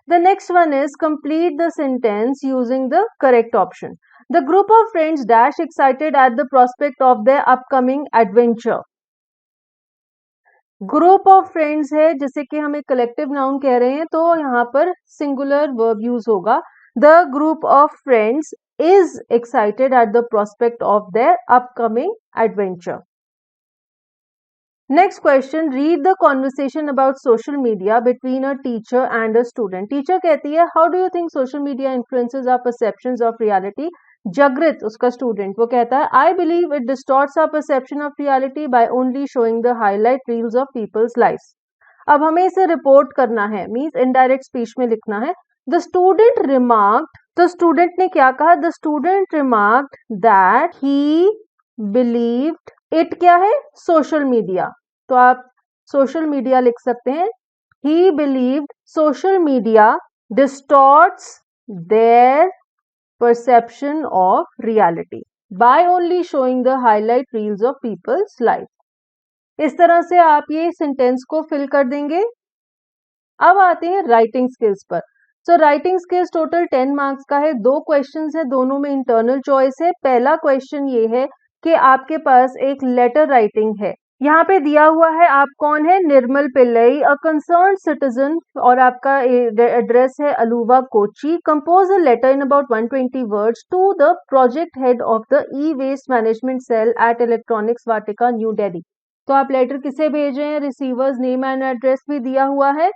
The next one is complete the sentence using the correct option. The group of friends dash excited at the prospect of their upcoming adventure. Group of friends है जिसे कि हम एक collective noun कह रहे हैं, तो यहाँ पर सिंगुलर वर्ब यूज होगा. The group of friends is excited at the prospect of their upcoming adventure. Next question, read the conversation about social media between a teacher and a student. Teacher कहती है how do you think social media influences our perceptions of reality. Jagrit उसका student वो कहता है I believe it distorts our perception of reality by only showing the highlight reels of peoples lives. अब हमें इसे report करना है, मींस इनडायरेक्ट स्पीच में लिखना है. द स्टूडेंट रिमार्क्ड, तो स्टूडेंट ने क्या कहा, the student remarked that he believed it क्या है, सोशल मीडिया. तो आप सोशल मीडिया लिख सकते हैं. He believed social media distorts their perception of reality by only showing the highlight reels of people's life. इस तरह से आप ये सेंटेंस को फिल कर देंगे. अब आते हैं राइटिंग स्किल्स पर. So writing skills total 10 marks का है. 2 क्वेश्चंस है, दोनों में इंटरनल चॉइस है. पहला क्वेश्चन ये है कि आपके पास एक लेटर राइटिंग है. यहाँ पे दिया हुआ है आप कौन है, Nirmal Pillai, a concern citizen, और आपका एड्रेस है Aluva Kochi. Compose a letter in about 120 words to the project head of the e waste management cell at electronics Vatika new Delhi. तो आप लेटर किसे भेज रहे हैं, रिसीवर्स नेम एंड एड्रेस भी दिया हुआ है.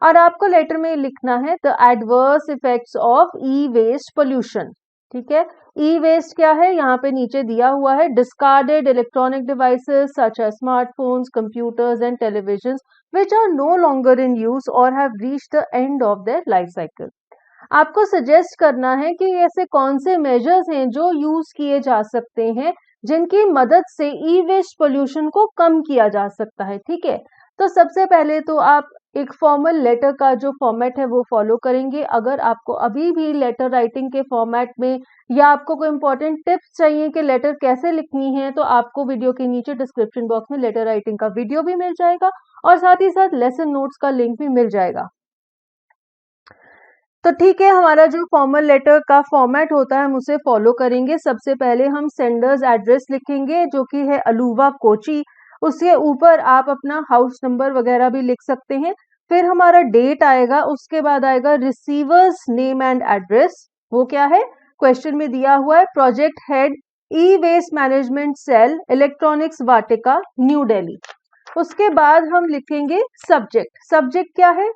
और आपको लेटर में लिखना है the adverse effects of e waste pollution. ठीक है, ई वेस्ट क्या है, यहाँ पे नीचे दिया हुआ है discarded electronic devices such as smartphones, computers and television which are no longer in use or have reached the end of their life cycle. आपको सजेस्ट करना है कि ऐसे कौन से मेजर्स हैं जो यूज किए जा सकते हैं जिनकी मदद से ई वेस्ट पोल्यूशन को कम किया जा सकता है. ठीक है, तो सबसे पहले तो आप एक फॉर्मल लेटर का जो फॉर्मेट है वो फॉलो करेंगे. अगर आपको अभी भी लेटर राइटिंग के फॉर्मेट में या आपको कोई इंपॉर्टेंट टिप्स चाहिए कि लेटर कैसे लिखनी है, तो आपको वीडियो के नीचे डिस्क्रिप्शन बॉक्स में लेटर राइटिंग का वीडियो भी मिल जाएगा और साथ ही साथ लेसन नोट्स का लिंक भी मिल जाएगा. तो ठीक है, हमारा जो फॉर्मल लेटर का फॉर्मेट होता है हम उसे फॉलो करेंगे. सबसे पहले हम सेंडर्स एड्रेस लिखेंगे जो कि है अलुवा कोची. उसके ऊपर आप अपना हाउस नंबर वगैरह भी लिख सकते हैं. फिर हमारा डेट आएगा, उसके बाद आएगा रिसीवर्स नेम एंड एड्रेस. वो क्या है, क्वेश्चन में दिया हुआ है project head e waste management cell electronics Vatika new Delhi. उसके बाद हम लिखेंगे सब्जेक्ट. सब्जेक्ट क्या है,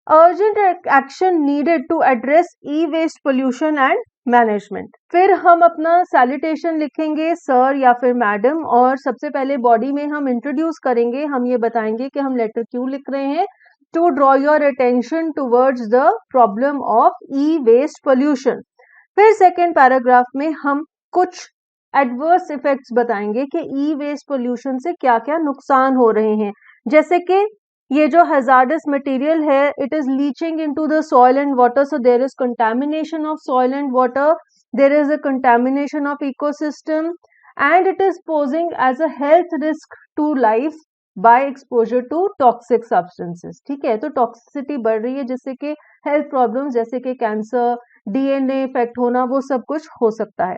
urgent action needed to address e waste pollution and management. फिर हम अपना सैल्यूटेशन लिखेंगे सर या फिर मैडम, और सबसे पहले बॉडी में हम इंट्रोड्यूस करेंगे. हम ये बताएंगे कि हम लेटर क्यों लिख रहे हैं, to draw your attention towards the problem of e waste pollution. फिर सेकेंड पैराग्राफ में हम कुछ एडवर्स इफेक्ट्स बताएंगे कि ई वेस्ट पोल्यूशन से क्या क्या नुकसान हो रहे हैं, जैसे कि ये जो हैजार्डस मटेरियल है it is leaching into the soil and water, so there is contamination of soil and water, there is a contamination of ecosystem and it is posing as a health risk to life by exposure to toxic substances. ठीक है, तो toxicity बढ़ रही है जिससे कि health problems जैसे कि कैंसर, डीएनए इफेक्ट होना, वो सब कुछ हो सकता है.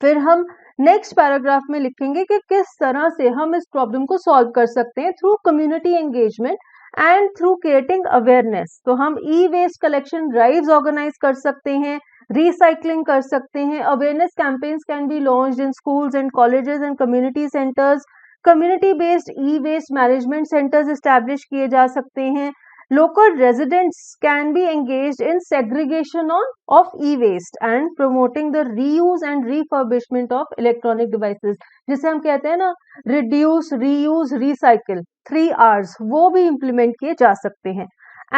फिर हम नेक्स्ट पैराग्राफ में लिखेंगे कि किस तरह से हम इस प्रॉब्लम को सॉल्व कर सकते हैं through community engagement and through creating awareness. तो हम e waste collection drives organise कर सकते हैं, रिसाइकलिंग कर सकते हैं, awareness campaigns can be launched in schools and colleges and community centres, community based e waste management centres establish किए जा सकते हैं. Local residents can be engaged in segregation of e-waste and promoting the reuse and refurbishment of electronic devices. जिसे हम कहते हैं ना reduce, reuse, recycle, 3 R's, वो भी implement किए जा सकते हैं.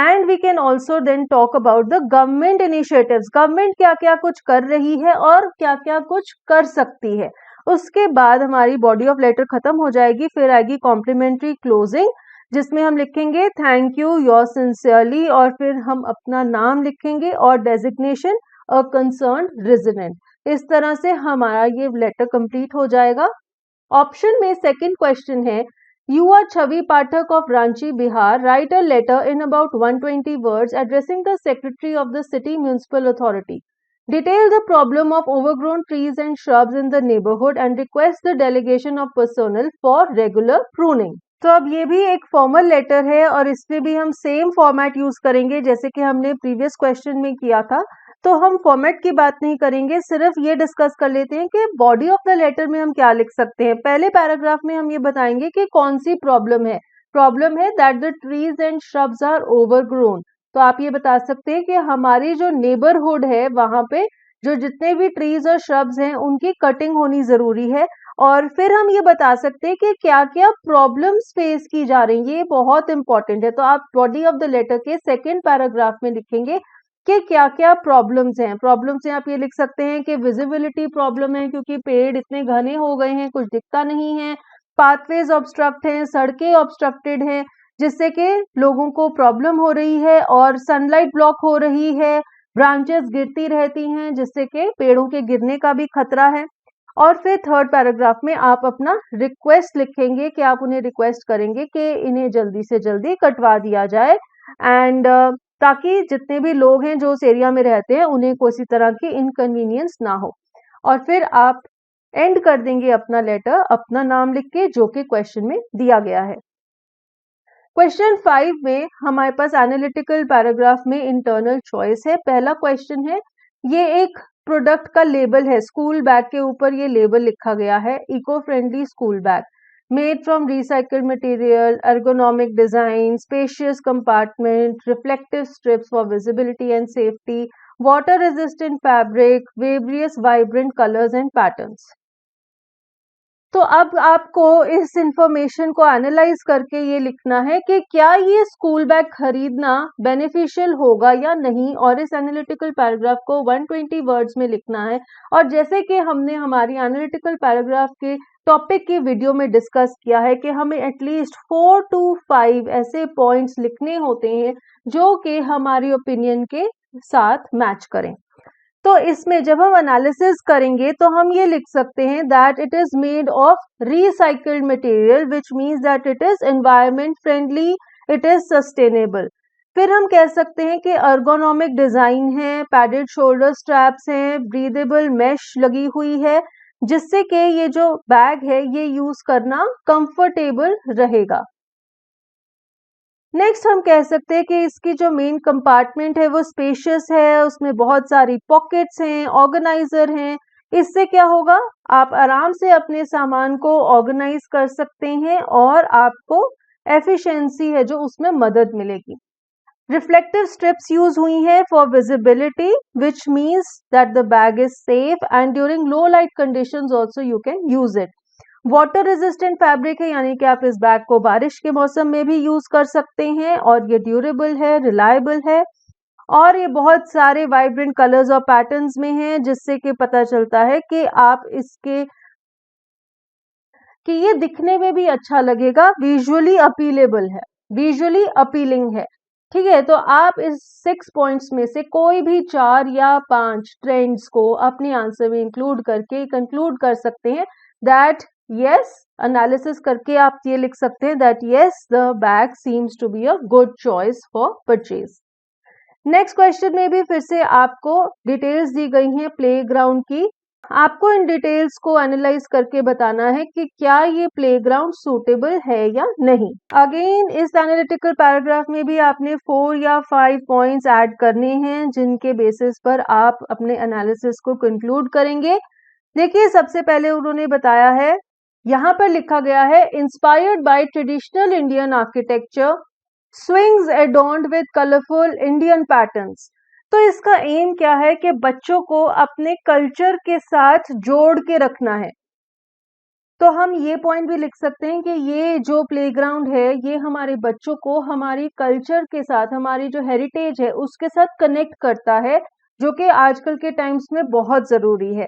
And we can also then talk about the government initiatives. Government क्या क्या कुछ कर रही है और क्या क्या कुछ कर सकती है. उसके बाद हमारी body of letter खत्म हो जाएगी. फिर आएगी complimentary closing. जिसमें हम लिखेंगे थैंक यू, योर सिंसियरली, और फिर हम अपना नाम लिखेंगे और डेजिग्नेशन अ कंसर्न्ड रेजिडेंट। इस तरह से हमारा ये लेटर कंप्लीट हो जाएगा। ऑप्शन में सेकंड क्वेश्चन है, you are Chhavi Pathak of Ranchi Bihar, write a letter in about 120 words addressing the secretary of the city municipal authority. Detail the problem of overgrown trees and shrubs in the neighborhood and request the delegation of personnel for regular pruning। तो अब ये भी एक formal letter है और इसमें भी हम सेम फॉर्मेट यूज करेंगे जैसे कि हमने प्रीवियस क्वेश्चन में किया था। तो हम फॉर्मेट की बात नहीं करेंगे, सिर्फ ये डिस्कस कर लेते हैं कि बॉडी ऑफ द लेटर में हम क्या लिख सकते हैं। पहले पैराग्राफ में हम ये बताएंगे कि कौन सी प्रॉब्लम है। प्रॉब्लम है that the trees and shrubs are overgrown. तो आप ये बता सकते हैं कि हमारी जो नेबरहुड है वहां पे जो जितने भी ट्रीज और श्रब्स हैं उनकी कटिंग होनी जरूरी है। और फिर हम ये बता सकते हैं कि क्या क्या प्रॉब्लम्स फेस की जा रही है, ये बहुत इंपॉर्टेंट है। तो आप बॉडी ऑफ द लेटर के सेकेंड पैराग्राफ में लिखेंगे कि क्या क्या प्रॉब्लम्स हैं। प्रॉब्लम्स हैं आप ये लिख सकते हैं कि विजिबिलिटी प्रॉब्लम है क्योंकि पेड़ इतने घने हो गए हैं, कुछ दिखता नहीं है। पाथवेज ऑब्स्ट्रक्ट हैं, सड़कें ऑब्स्ट्रक्टेड हैं जिससे कि लोगों को प्रॉब्लम हो रही है, और सनलाइट ब्लॉक हो रही है, ब्रांचेस गिरती रहती हैं जिससे कि पेड़ों के गिरने का भी खतरा है। और फिर थर्ड पैराग्राफ में आप अपना रिक्वेस्ट लिखेंगे कि आप उन्हें रिक्वेस्ट करेंगे कि इन्हें जल्दी से जल्दी कटवा दिया जाए एंड ताकि जितने भी लोग हैं जो उस एरिया में रहते हैं उन्हें किसी तरह की इनकन्वीनियंस ना हो। और फिर आप एंड कर देंगे अपना लेटर अपना नाम लिख के जो कि क्वेश्चन में दिया गया है। क्वेश्चन 5 में हमारे पास एनालिटिकल पैराग्राफ में इंटरनल चॉइस है। पहला क्वेश्चन है, ये एक प्रोडक्ट का लेबल है, स्कूल बैग के ऊपर ये लेबल लिखा गया है, eco friendly school bag made from recycled material, ergonomic design, spacious compartment, reflective strips for visibility and safety, water resistant fabric, various vibrant colours and patterns. तो अब आपको इस इंफॉर्मेशन को एनालाइज करके ये लिखना है कि क्या ये स्कूल बैग खरीदना बेनिफिशियल होगा या नहीं, और इस एनालिटिकल पैराग्राफ को 120 वर्ड्स में लिखना है। और जैसे कि हमने हमारी एनालिटिकल पैराग्राफ के टॉपिक की वीडियो में डिस्कस किया है कि हमें एटलीस्ट 4 to 5 ऐसे पॉइंट्स लिखने होते हैं जो कि हमारी ओपिनियन के साथ मैच करें। तो इसमें जब हम एनालिसिस करेंगे तो हम ये लिख सकते हैं that it is made of recycled material which means that it is environment friendly, it is sustainable. फिर हम कह सकते हैं कि अर्गोनॉमिक डिजाइन है, पैडेड शोल्डर स्ट्रैप्स हैं, ब्रीदेबल मैश लगी हुई है जिससे कि ये जो बैग है ये यूज करना कंफर्टेबल रहेगा। नेक्स्ट हम कह सकते हैं कि इसकी जो मेन कंपार्टमेंट है वो स्पेशियस है, उसमें बहुत सारी पॉकेट्स हैं, ऑर्गेनाइजर हैं। इससे क्या होगा, आप आराम से अपने सामान को ऑर्गेनाइज कर सकते हैं और आपको एफिशिएंसी है जो उसमें मदद मिलेगी। रिफ्लेक्टिव स्ट्रिप्स यूज हुई है for visibility which means that the bag is safe and during low light conditions also you can use it. Water resistant fabric है यानी कि आप इस बैग को बारिश के मौसम में भी यूज कर सकते हैं, और ये ड्यूरेबल है, रिलायबल है, और ये बहुत सारे वाइब्रेंट कलर्स और पैटर्न्स में है जिससे कि पता चलता है कि आप इसके कि ये दिखने में भी अच्छा लगेगा, विजुअली अपीलेबल है, विजुअली अपीलिंग है। ठीक है, तो आप इस 6 पॉइंट्स में से कोई भी 4 या 5 ट्रेंड्स को अपने आंसर में इंक्लूड करके कंक्लूड कर सकते हैं दैट यस, एनालिसिस करके आप ये लिख सकते हैं that yes the bag seems to be a good choice for purchase. Next question में भी फिर से आपको डिटेल्स दी गई हैं प्लेग्राउंड की। आपको इन डिटेल्स को एनालाइज करके बताना है कि क्या ये प्लेग्राउंड सूटेबल है या नहीं। अगेन इस एनालिटिकल पैराग्राफ में भी आपने 4 या 5 पॉइंट्स ऐड करने हैं जिनके बेसिस पर आप अपने एनालिसिस को कंक्लूड करेंगे। देखिए, सबसे पहले उन्होंने बताया है, यहाँ पर लिखा गया है inspired by traditional Indian architecture, swings adorned with colourful Indian patterns. तो इसका एम क्या है कि बच्चों को अपने कल्चर के साथ जोड़ के रखना है। तो हम ये पॉइंट भी लिख सकते हैं कि ये जो प्लेग्राउंड है ये हमारे बच्चों को हमारी कल्चर के साथ, हमारी जो हेरिटेज है उसके साथ कनेक्ट करता है, जो कि आजकल के टाइम्स में बहुत जरूरी है।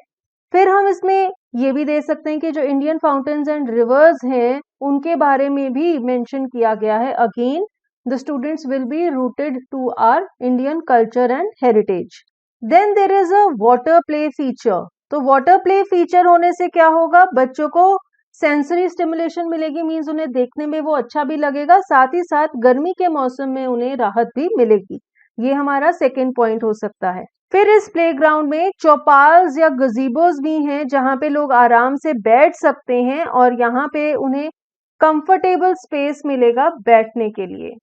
फिर हम इसमें ये भी दे सकते हैं कि जो इंडियन फाउंटेन्स एंड रिवर्स हैं उनके बारे में भी मेंशन किया गया है। Again the students will be rooted to our Indian culture and heritage. Then there is a water play feature. तो वाटर प्ले फीचर होने से क्या होगा, बच्चों को सेंसरी स्टिमुलेशन मिलेगी, मीन्स उन्हें देखने में वो अच्छा भी लगेगा, साथ ही साथ गर्मी के मौसम में उन्हें राहत भी मिलेगी। ये हमारा सेकेंड पॉइंट हो सकता है। फिर इस प्लेग्राउंड में चौपाल्स या गजीबोस भी हैं जहां पे लोग आराम से बैठ सकते हैं और यहाँ पे उन्हें कंफर्टेबल स्पेस मिलेगा बैठने के लिए।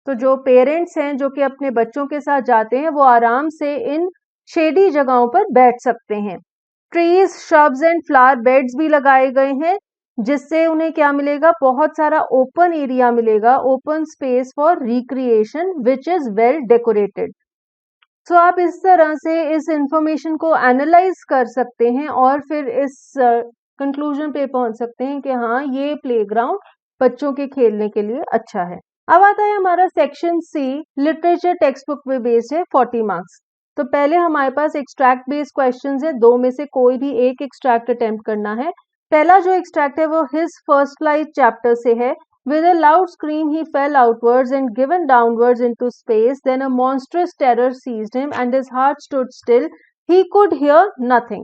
तो जो पेरेंट्स हैं जो कि अपने बच्चों के साथ जाते हैं वो आराम से इन शेडी जगहों पर बैठ सकते हैं। Trees, shrubs and flower beds भी लगाए गए हैं जिससे उन्हें क्या मिलेगा, बहुत सारा ओपन एरिया मिलेगा, open space for recreation which is well decorated. So आप इस तरह से इस इंफॉर्मेशन को एनालाइज कर सकते हैं और फिर इस कंक्लूजन पे पहुंच सकते हैं कि हाँ, ये प्लेग्राउंड बच्चों के खेलने के लिए अच्छा है। अब आता है हमारा section C, literature text book पे बेस्ड है, 40 मार्क्स। तो पहले हमारे पास एक्सट्रैक्ट बेस्ड क्वेश्चंस है, दो में से कोई भी एक एक्सट्रैक्ट अटेम्प्ट करना है। पहला जो एक्सट्रैक्ट है वो हिज फर्स्ट फ्लाइट चैप्टर से है। With a loud scream he fell outwards and given downwards into space. Then a monstrous terror seized him and his heart stood still. He could hear nothing.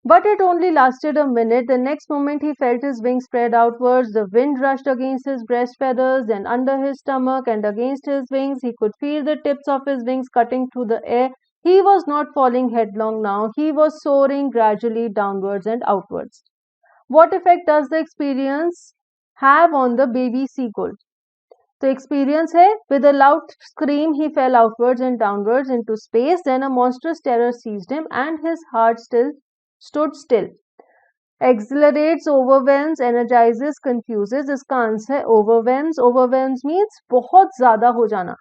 But it only lasted a minute. The next moment he felt his wings spread outwards. The wind rushed against his breast feathers, then under his stomach and against his wings. He could feel the tips of his wings cutting through the air. He was not falling headlong now. He was soaring gradually downwards and outwards. What effect does the experience have on the baby seagull? तो experience है, with a loud scream he fell outwards and downwards into space. Then a monstrous terror seized him and his heart stood still. Exhilarates, overwhelms, energizes, confuses. इसका answer है overwhelms. Overwhelms means बहुत ज्यादा हो जाना,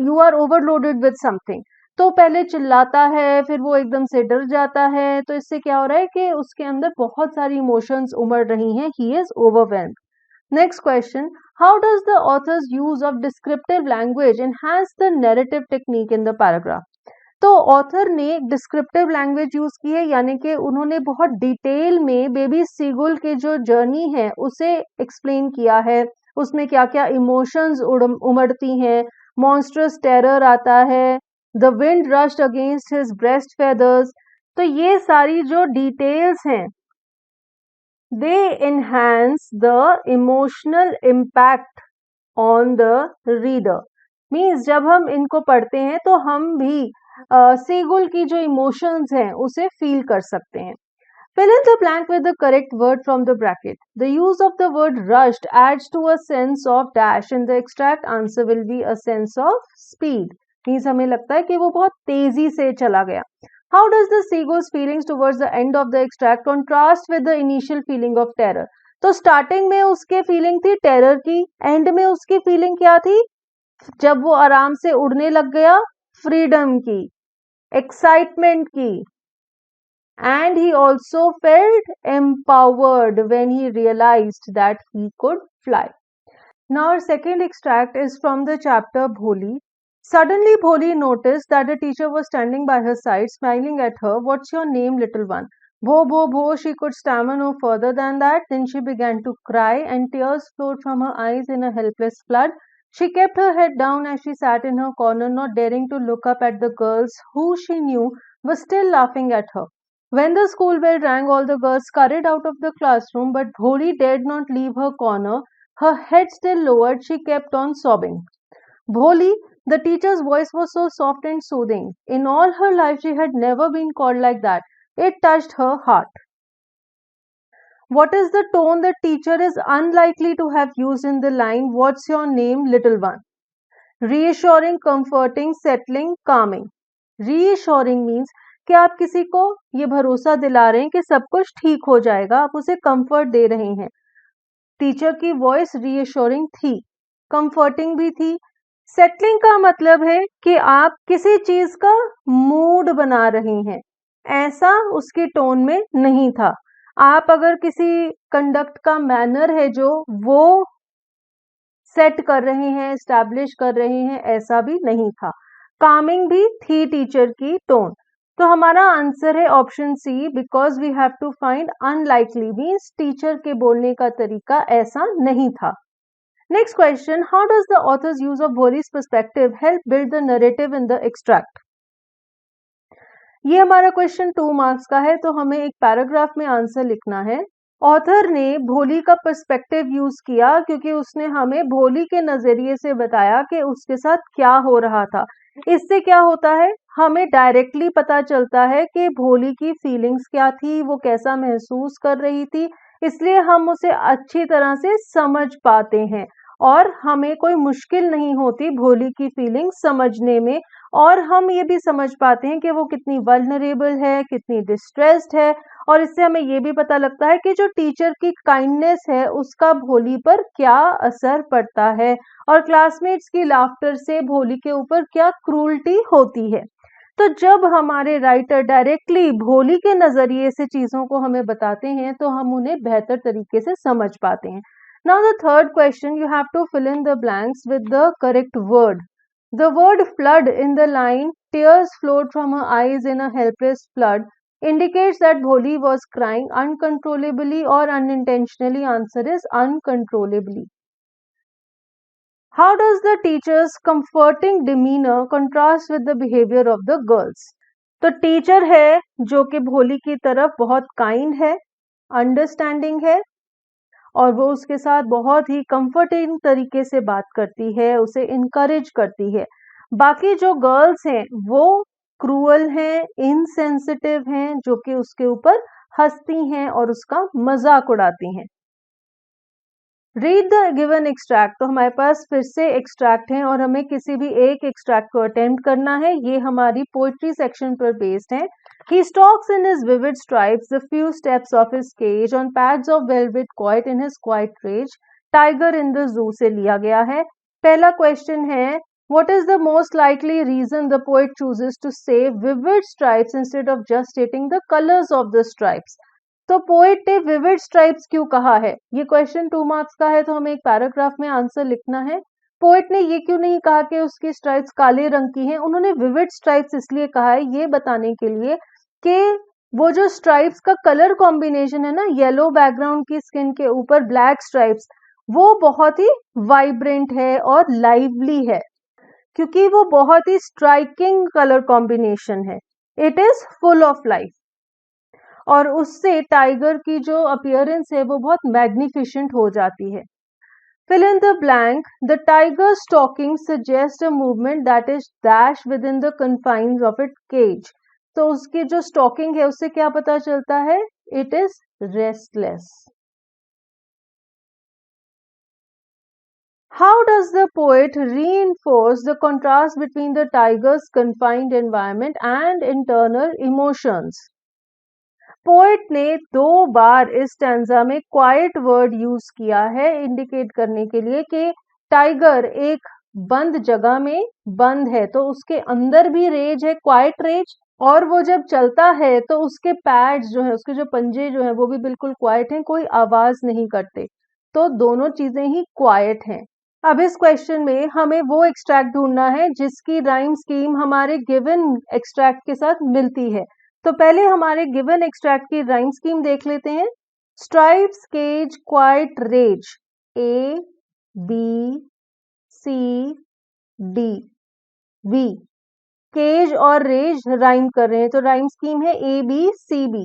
you are overloaded with something. तो पहले चिल्लाता है, फिर वो एकदम से डर जाता है, तो इससे क्या हो रहा है कि उसके अंदर बहुत सारी इमोशंस उमड़ रही हैं. He is overwhelmed. Next question, how does the author's use of descriptive language enhance the narrative technique in the paragraph? तो ऑथर ने डिस्क्रिप्टिव लैंग्वेज यूज की है, यानी कि उन्होंने बहुत डिटेल में बेबी सीगुल की जो जर्नी है उसे एक्सप्लेन किया है, उसमें क्या क्या इमोशंस उमड़ती हैं, मॉन्स्ट्रस टेरर आता है, the wind rushed against his breast feathers. तो ये सारी जो डिटेल्स हैं they enhance the emotional impact on the reader. Means जब हम इनको पढ़ते हैं तो हम भी सीगुल की जो इमोशंस हैं उसे फील कर सकते हैं. Fill in the blank with the correct word from the bracket. The use of the word rushed adds to a sense of dash and the exact answer will be a sense of speed. Means हमें लगता है कि वो बहुत तेजी से चला गया. How does the seagull's feelings towards the end of the extract contrast with the initial feeling of terror? तो स्टार्टिंग में उसके फीलिंग थी टेरर की, एंड में उसकी फीलिंग क्या थी, जब वो आराम से उड़ने लग गया, फ्रीडम की, एक्साइटमेंट की. And he also felt empowered when he realized that he could fly. Now our second extract is from the chapter Bholi. Suddenly Bholi noticed that the teacher was standing by her side, smiling at her. What's your name, little one? Bho, bho, bho. She could stammer no further than that. Then she began to cry and tears flowed from her eyes in a helpless flood. She kept her head down as she sat in her corner, not daring to look up at the girls who she knew were still laughing at her. When the school bell rang, all the girls scurried out of the classroom, but Bholi dared not leave her corner. Her head still lowered, she kept on sobbing. Bholi, the teacher's voice was so soft and soothing. In all her life, she had never been called like that. It touched her heart. What is the tone the teacher is unlikely to have used in the line, "What's your name, little one"? Reassuring, comforting, settling, calming. Reassuring means कि आप किसी को ये भरोसा दिला रहे हैं कि सब कुछ ठीक हो जाएगा, आप उसे कंफर्ट दे रहे हैं. टीचर की वॉइस रीअश्योरिंग थी, कंफर्टिंग भी थी. सेटलिंग का मतलब है कि आप किसी चीज का मूड बना रहे हैं, ऐसा उसके टोन में नहीं था. आप अगर किसी कंडक्ट का मैनर है जो वो सेट कर रहे हैं, एस्टैब्लिश कर रहे हैं, ऐसा भी नहीं था. कामिंग भी थी टीचर की टोन. तो हमारा आंसर है option C, because we have to find unlikely, means teacher के बोलने का तरीका ऐसा नहीं था. Next question, how does the author's use of Bholi's perspective help build the narrative in the extract. ये हमारा क्वेश्चन 2 मार्क्स का है, तो हमें एक पैराग्राफ में आंसर लिखना है. ऑथर ने भोली का पर्सपेक्टिव यूज किया क्योंकि उसने हमें भोली के नजरिए से बताया कि उसके साथ क्या हो रहा था. इससे क्या होता है, हमें डायरेक्टली पता चलता है कि भोली की फीलिंग्स क्या थी, वो कैसा महसूस कर रही थी, इसलिए हम उसे अच्छी तरह से समझ पाते हैं और हमें कोई मुश्किल नहीं होती भोली की फीलिंग्स समझने में. और हम ये भी समझ पाते हैं कि वो कितनी वल्नरेबल है, कितनी डिस्ट्रेस्ड है, और इससे हमें ये भी पता लगता है कि जो टीचर की काइंडनेस है उसका भोली पर क्या असर पड़ता है और क्लासमेट्स की लाफ्टर से भोली के ऊपर क्या क्रूरटी होती है. तो जब हमारे राइटर डायरेक्टली भोली के नजरिए से चीजों को हमें बताते हैं तो हम उन्हें बेहतर तरीके से समझ पाते हैं. Now the third question, you have to fill in the blanks with the correct word. The word flood in the line tears flowed from her eyes in a helpless flood indicates that Bholi was crying uncontrollably or unintentionally. Answer is uncontrollably. How does the teacher's comforting demeanor contrast with the behavior of the girls? तो teacher है जो कि भोली की तरफ बहुत kind है, understanding है और वो उसके साथ बहुत ही कंफर्टिंग तरीके से बात करती है, उसे इनकरेज करती है. बाकी जो गर्ल्स हैं वो क्रूअल हैं, इनसेंसिटिव हैं, जो कि उसके ऊपर हंसती हैं और उसका मजाक उड़ाती हैं. Read the given extract. तो हमारे पास फिर से एक्सट्रैक्ट हैं और हमें किसी भी एक एक्सट्रैक्ट को अटेम्प्ट करना है. ये हमारी पोइट्री सेक्शन पर बेस्ड है. He stalks in his vivid stripes the few steps of his cage on pads of velvet quiet in his quiet rage. Tiger in the zoo से लिया गया है. पहला क्वेश्चन है, what is the most likely reason the poet chooses to say vivid stripes instead of just stating the colors of the stripes? तो poet ने vivid stripes क्यों कहा है? ये क्वेश्चन 2 मार्क्स का है, तो हमें एक पैराग्राफ में आंसर लिखना है. पोएट ने ये क्यों नहीं कहा कि उसकी स्ट्राइप्स काले रंग की हैं? उन्होंने विविड स्ट्राइप्स इसलिए कहा है ये बताने के लिए कि वो जो स्ट्राइप्स का कलर कॉम्बिनेशन है ना, येलो बैकग्राउंड की स्किन के ऊपर ब्लैक स्ट्राइप्स, वो बहुत ही वाइब्रेंट है और लाइवली है क्योंकि वो बहुत ही स्ट्राइकिंग कलर कॉम्बिनेशन है. It is full of life और उससे टाइगर की जो अपीयरेंस है वो बहुत मैग्निफिशेंट हो जाती है. Fill in the blank. The tiger stalking suggests a movement that is dash within the confines of its cage. तो उसकी जो स्टॉकिंग है उससे क्या पता चलता है? It is restless. How does the poet reinforce the contrast between the tiger's confined environment and internal emotions? Poet ने 2 बार इस स्टैंजा में क्वाइट वर्ड यूज किया है इंडिकेट करने के लिए कि टाइगर एक बंद जगह में बंद है, तो उसके अंदर भी रेज है, क्वाइट रेज, और वो जब चलता है तो उसके पैड्स जो है, उसके जो पंजे जो है वो भी बिल्कुल क्वाइट हैं, कोई आवाज नहीं करते. तो दोनों चीजें ही क्वाइट हैं. अब इस क्वेश्चन में हमें वो एक्सट्रैक्ट ढूंढना है जिसकी राइम स्कीम हमारे गिवन एक्सट्रैक्ट के साथ मिलती है. तो पहले हमारे गिवन एक्सट्रैक्ट की राइम स्कीम देख लेते हैं. Stripes cage quite rage, A B C D B. Cage और रेज राइम कर रहे हैं, तो राइम स्कीम है ए बी सी बी.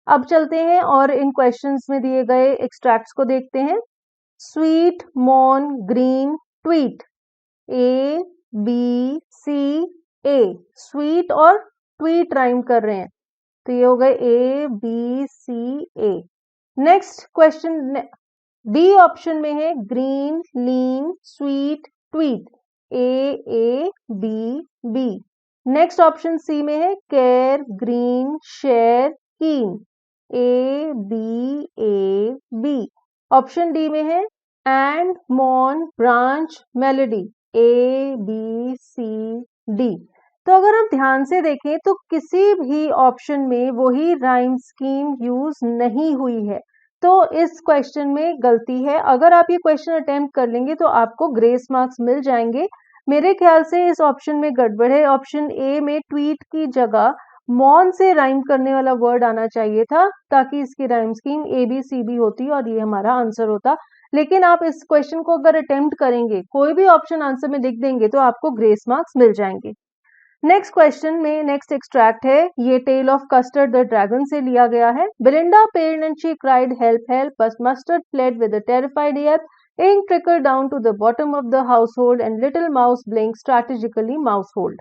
अब चलते हैं और इन क्वेश्चंस में दिए गए एक्सट्रैक्ट्स को देखते हैं. स्वीट मॉन green tweet, A B C A. Sweet और ट्वीट राइम कर रहे हैं, तो ये हो गए A B C A. Next question B option में है green lean sweet tweet, A B B. Next option C में है केयर ग्रीन शेयर कीन, ए बी. ऑप्शन डी में है एंड मॉन branch melody, A B C D. तो अगर हम ध्यान से देखें तो किसी भी ऑप्शन में वही राइम स्कीम यूज नहीं हुई है, तो इस क्वेश्चन में गलती है. अगर आप ये क्वेश्चन अटेम्प्ट कर लेंगे तो आपको ग्रेस मार्क्स मिल जाएंगे. मेरे ख्याल से इस ऑप्शन में गड़बड़ है. ऑप्शन ए में ट्वीट की जगह मॉन से राइम करने वाला वर्ड आना चाहिए था ताकि इसकी राइम स्कीम ABCB होती और ये हमारा आंसर होता। लेकिन आप इस क्वेश्चन को अगर अटेम्प्ट करेंगे, कोई भी ऑप्शन आंसर में लिख देंगे तो आपको ग्रेस मार्क्स मिल जाएंगे। नेक्स्ट क्वेश्चन में नेक्स्ट एक्सट्रैक्ट है, ये tale of Custard the dragon से लिया गया है। Belinda paled and she cried help help, but Mustard fled with a terrified yet ink trickled down to the bottom of the household and little mouse blinked strategically mousehold।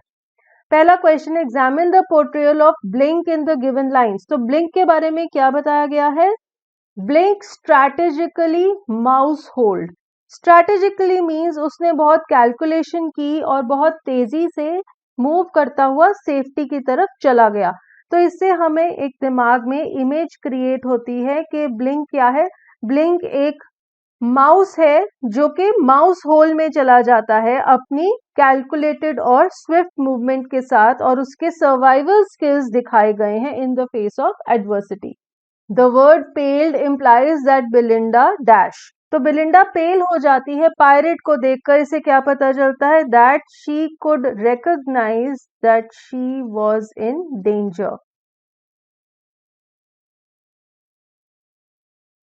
पहला question, examine the portrayal of blink in the given lines. तो blink के बारे में क्या बताया गया है? Blink strategically mouse hold. Strategically means उसने बहुत कैलकुलेशन की और बहुत तेजी से मूव करता हुआ सेफ्टी की तरफ चला गया। तो इससे हमें एक दिमाग में इमेज क्रिएट होती है कि ब्लिंक क्या है। ब्लिंक एक माउस है जो कि माउस होल में चला जाता है अपनी कैलकुलेटेड और स्विफ्ट मूवमेंट के साथ, और उसके सर्वाइवल स्किल्स दिखाए गए हैं in the face of adversity. The word पेल्ड implies that Belinda dash. तो बेलिंडा पेल हो जाती है पायरेट को देखकर। इसे क्या पता चलता है? That she could recognise that she was in danger.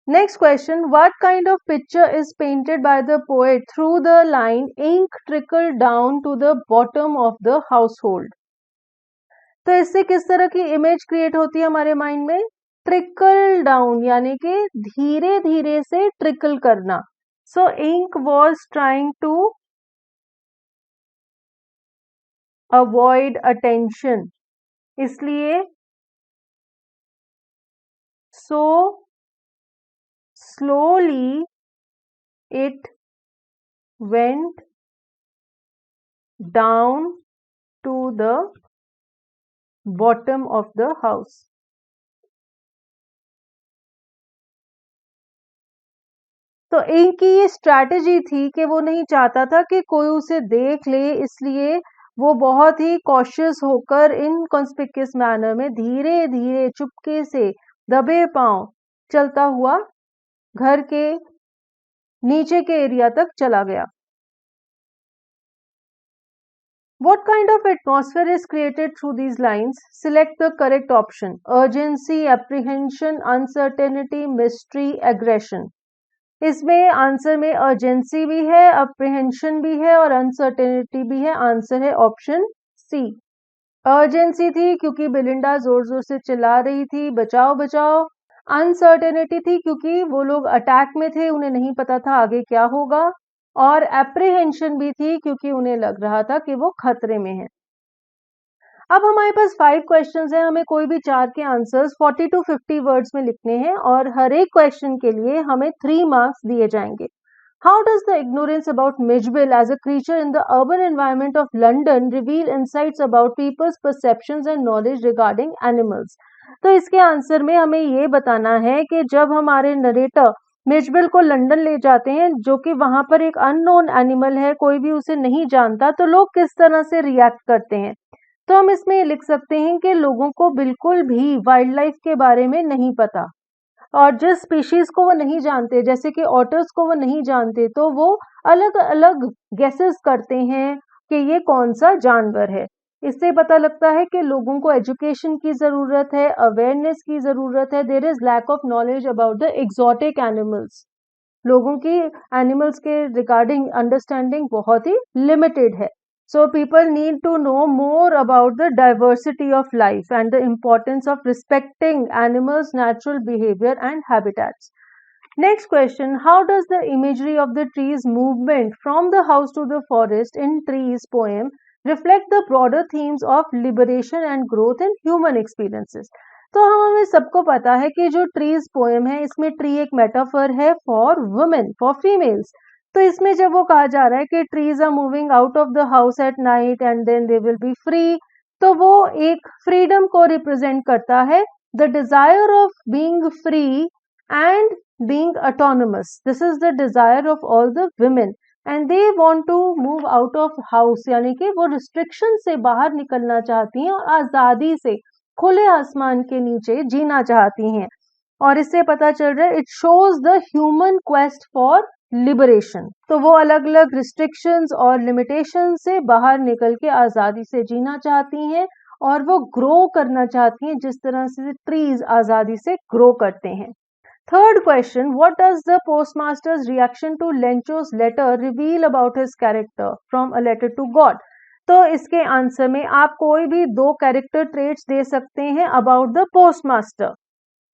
Next question, what kind of picture is painted by the poet through the line ink trickled down to the bottom of the household? तो इससे किस तरह की image create होती है हमारे mind में? Trickle down, यानी कि धीरे धीरे से ट्रिकल करना। So ink was trying to avoid attention, इसलिए so slowly it went down to the bottom of the house। तो इनकी ये स्ट्रैटेजी थी कि वो नहीं चाहता था कि कोई उसे देख ले, इसलिए वो बहुत ही कॉशियस होकर इनकॉन्स्पिक्यूअस मैनर में धीरे धीरे चुपके से दबे पांव चलता हुआ घर के नीचे के एरिया तक चला गया। What kind of atmosphere is created through these lines? Select the correct option. Urgency, apprehension, uncertainty, mystery, aggression। इसमें आंसर में अर्जेंसी भी है, अप्रीहेंशन भी है और अनसर्टेनिटी भी है। आंसर है ऑप्शन सी। अर्जेंसी थी क्योंकि बेलिंडा जोर जोर से चिल्ला रही थी बचाओ बचाओ। अनसर्टेनिटी थी क्योंकि वो लोग अटैक में थे, उन्हें नहीं पता था आगे क्या होगा। और एप्रीहेंशन भी थी क्योंकि उन्हें लग रहा था कि वो खतरे में है। अब हमारे पास 5 क्वेश्चंस हैं, हमें कोई भी 4 के आंसर्स 40 to 50 वर्ड्स में लिखने हैं और हर एक क्वेश्चन के लिए हमें 3 मार्क्स दिए जाएंगे। How does the ignorance about Midgebill as a creature in the urban environment of London reveal insights about people's perceptions and knowledge regarding animals? तो इसके आंसर में हमें ये बताना है कि जब हमारे नरेटर मिजबिल को लंदन ले जाते हैं, जो कि वहां पर एक अननोन एनिमल है, कोई भी उसे नहीं जानता, तो लोग किस तरह से रिएक्ट करते हैं। तो हम इसमें लिख सकते हैं कि लोगों को बिल्कुल भी वाइल्ड लाइफ के बारे में नहीं पता, और जिस स्पीशीज को वो नहीं जानते, जैसे कि ऑटर्स को वो नहीं जानते, तो वो अलग अलग गेसेस करते हैं कि ये कौन सा जानवर है। इससे पता लगता है कि लोगों को एजुकेशन की जरूरत है, अवेयरनेस की जरूरत है। There is lack of knowledge about the exotic animals. लोगों की एनिमल्स के रिगार्डिंग अंडरस्टैंडिंग बहुत ही लिमिटेड है। So people need to know more about the diversity of life and the importance of respecting animals' natural behavior and habitats. Next question, how does the imagery of the trees movement from the house to the forest in Trees poem reflect the broader themes of liberation and growth in human experiences? तो हमें सबको पता है कि जो trees poem है, इसमें tree एक मेटाफर है फॉर वुमेन, फॉर फीमेल्स। तो इसमें जब वो कहा जा रहा है कि trees are moving out of the house at night and then they will be free, तो वो एक फ्रीडम को रिप्रेजेंट करता है, the desire of being free and being autonomous. This is the desire of all the women and they want to move out of house, यानी कि वो restriction से बाहर निकलना चाहती हैं और आजादी से खुले आसमान के नीचे जीना चाहती हैं। और इससे पता चल रहा है it shows the human quest for liberation. तो वो अलग अलग रिस्ट्रिक्शंस और लिमिटेशन से बाहर निकल के आजादी से जीना चाहती हैं और वो ग्रो करना चाहती हैं जिस तरह से ट्रीज आजादी से ग्रो करते हैं। Third question, what does the postmaster's reaction to Lencho's letter reveal about his character from a letter to God? तो इसके आंसर में आप कोई भी दो कैरेक्टर ट्रेट्स दे सकते हैं अबाउट द पोस्टमास्टर।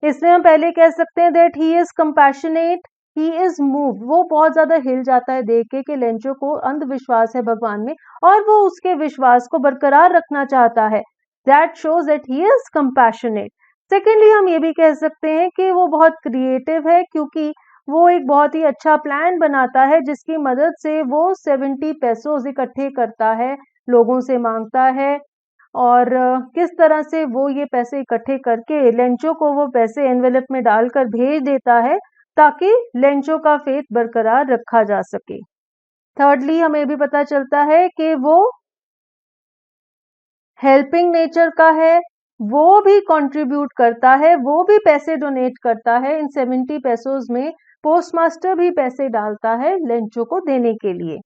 इसमें हम पहले कह सकते हैं that he is compassionate, he is moved, वो बहुत ज्यादा हिल जाता है देख के कि लेंचो को अंधविश्वास है भगवान में और वो उसके विश्वास को बरकरार रखना चाहता है। That shows that he is compassionate. Secondly हम ये भी कह सकते हैं कि वो बहुत क्रिएटिव है क्योंकि वो एक बहुत ही अच्छा प्लान बनाता है जिसकी मदद से वो 70 पैसों इकट्ठे करता है, लोगों से मांगता है और किस तरह से वो ये पैसे इकट्ठे करके लेंचो को वो पैसे एनवेलप में डालकर भेज देता है ताकि लेंचो का फेथ बरकरार रखा जा सके। थर्डली हमें भी पता चलता है कि वो हेल्पिंग नेचर का है, वो भी कंट्रीब्यूट करता है, वो भी पैसे डोनेट करता है। इन 70 पैसों में पोस्टमास्टर भी पैसे डालता है लेंचो को देने के लिए।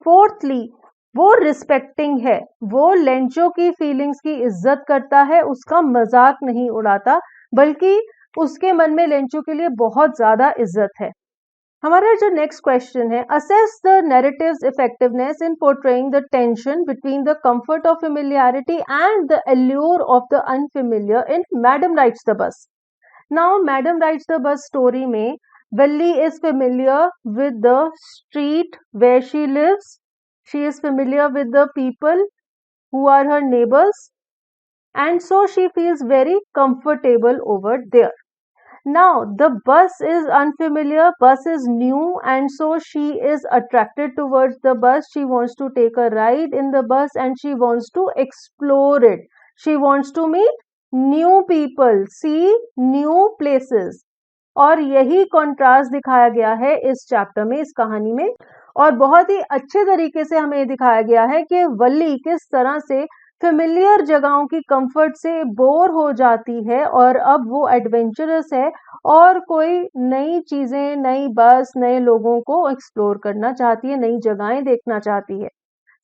फोर्थली वो रिस्पेक्टिंग है, वो लेंचो की फीलिंग्स की इज्जत करता है, उसका मजाक नहीं उड़ाता बल्कि उसके मन में लेंचो के लिए बहुत ज्यादा इज्जत है। हमारा जो नेक्स्ट क्वेश्चन है, assess the narrative's effectiveness in portraying the tension between the comfort of familiarity and the allure of the unfamiliar in madam rides the bus. Now madam rides the bus story में Valli is familiar with the street where she lives, she is familiar with the people who are her neighbors and so she feels very comfortable over there. Now the bus is unfamiliar, bus is new and so she is attracted towards the bus. She wants to take a ride in the bus and she wants to explore it. She wants to meet new people, see new places. और यही contrast दिखाया गया है इस chapter में, इस कहानी में, और बहुत ही अच्छे तरीके से हमें दिखाया गया है कि वल्ली किस तरह से फेमिलियर जगहों की कंफर्ट से बोर हो जाती है और अब वो एडवेंचरस है और कोई नई चीजें, नई बस, नए लोगों को एक्सप्लोर करना चाहती है, नई जगहें देखना चाहती है।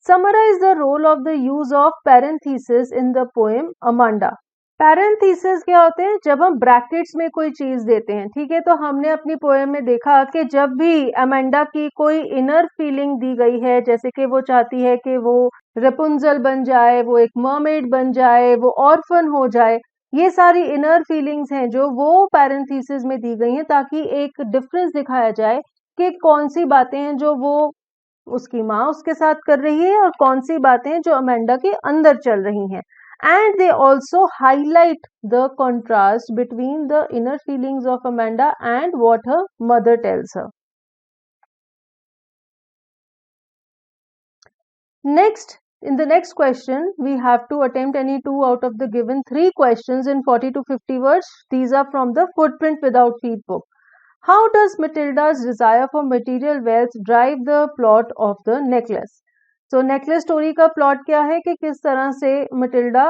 Summarise the role of the use of parenthesis in the poem Amanda. Parenthesis क्या होते हैं? जब हम ब्रैकेट्स में कोई चीज देते हैं, ठीक है, तो हमने अपनी पोएम में देखा कि जब भी अमेंडा की कोई इनर फीलिंग दी गई है, जैसे कि वो चाहती है कि वो रेपुंजल बन जाए, वो एक मर्मेड बन जाए, वो ऑर्फन हो जाए, ये सारी इनर फीलिंग्स हैं जो वो पैरेंथेसिस में दी गई हैं ताकि एक डिफरेंस दिखाया जाए कि कौन सी बातें हैं जो वो उसकी माँ उसके साथ कर रही है और कौन सी बातें हैं जो अमेंडा के अंदर चल रही हैं। And they also highlight the contrast between the inner feelings of Amanda and what her mother tells her. Next, in the next question, we have to attempt any two out of the given three questions in 40 to 50 words. These are from the Footprint Without Feet book. How does Matilda's desire for material wealth drive the plot of the necklace? तो necklace story का plot क्या है कि किस तरह से Matilda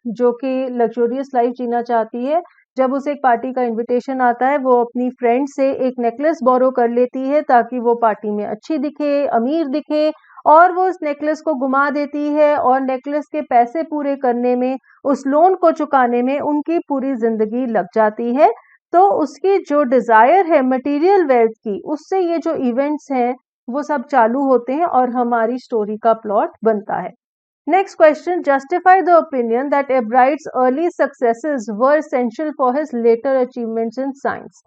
जो कि लग्जरियस लाइफ जीना चाहती है, जब उसे एक पार्टी का इनविटेशन आता है वो अपनी फ्रेंड से एक नेकलेस बोरो कर लेती है ताकि वो पार्टी में अच्छी दिखे, अमीर दिखे, और वो उस नेकलेस को घुमा देती है और नेकलेस के पैसे पूरे करने में, उस लोन को चुकाने में उनकी पूरी जिंदगी लग जाती है। तो उसकी जो डिजायर है मटेरियल वेल्थ की, उससे ये जो इवेंट्स हैं वो सब चालू होते हैं और हमारी स्टोरी का प्लॉट बनता है। Next question, justify the opinion that Ebright's early successes were essential for his later achievements in science.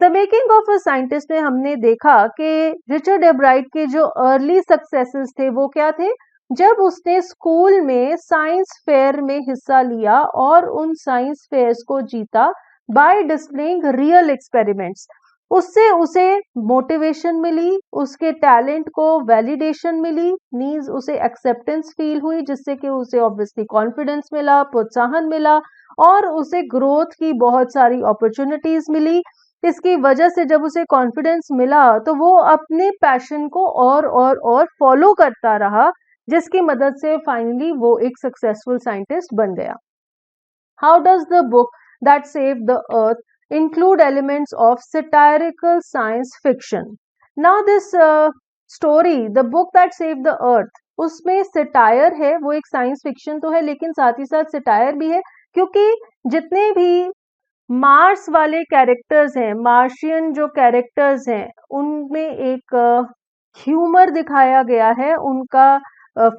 The making of a scientist में हमने देखा कि रिचर्ड एब्राइट के जो अर्ली सक्सेसेस थे वो क्या थे? जब उसने स्कूल में साइंस फेयर में हिस्सा लिया और उन साइंस फेयर्स को जीता बाय डिस्प्लेइंग रियल एक्सपेरिमेंट्स, उससे उसे मोटिवेशन मिली, उसके टैलेंट को वैलिडेशन मिली, मींस उसे एक्सेप्टेंस फील हुई, जिससे कि उसे ऑब्वियसली कॉन्फिडेंस मिला, प्रोत्साहन मिला और उसे ग्रोथ की बहुत सारी अपॉर्चुनिटीज मिली। इसकी वजह से जब उसे कॉन्फिडेंस मिला तो वो अपने पैशन को और फॉलो करता रहा, जिसकी मदद से फाइनली वो एक सक्सेसफुल साइंटिस्ट बन गया। How does the book that saved the earth include elements of satirical science fiction? Now this story, The Book That Saved the Earth, उसमें सटायर है, वो एक साइंस फिक्शन तो है लेकिन साथ ही साथ सटायर भी है, क्योंकि जितने भी मार्स वाले कैरेक्टर्स हैं, मार्शियन जो कैरेक्टर्स हैं, उनमें एक ह्यूमर दिखाया गया है, उनका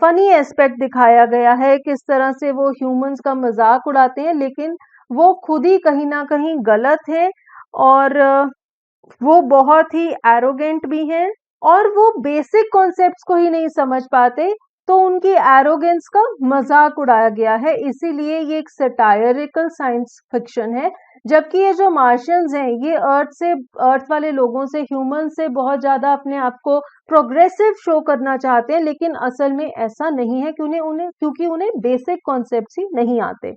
फनी एस्पेक्ट दिखाया गया है, किस तरह से वो ह्यूमंस का मजाक उड़ाते हैं, लेकिन वो खुद ही कहीं ना कहीं गलत है और वो बहुत ही एरोगेंट भी हैं और वो बेसिक कॉन्सेप्ट्स को ही नहीं समझ पाते, तो उनकी एरोगेंस का मजाक उड़ाया गया है, इसीलिए ये एक सटायरिकल साइंस फिक्शन है। जबकि ये जो मार्शियंस हैं, ये अर्थ वाले लोगों से, ह्यूमन से बहुत ज्यादा अपने आप को प्रोग्रेसिव शो करना चाहते हैं, लेकिन असल में ऐसा नहीं है क्योंकि उन्हें बेसिक कॉन्सेप्ट्स ही नहीं आते।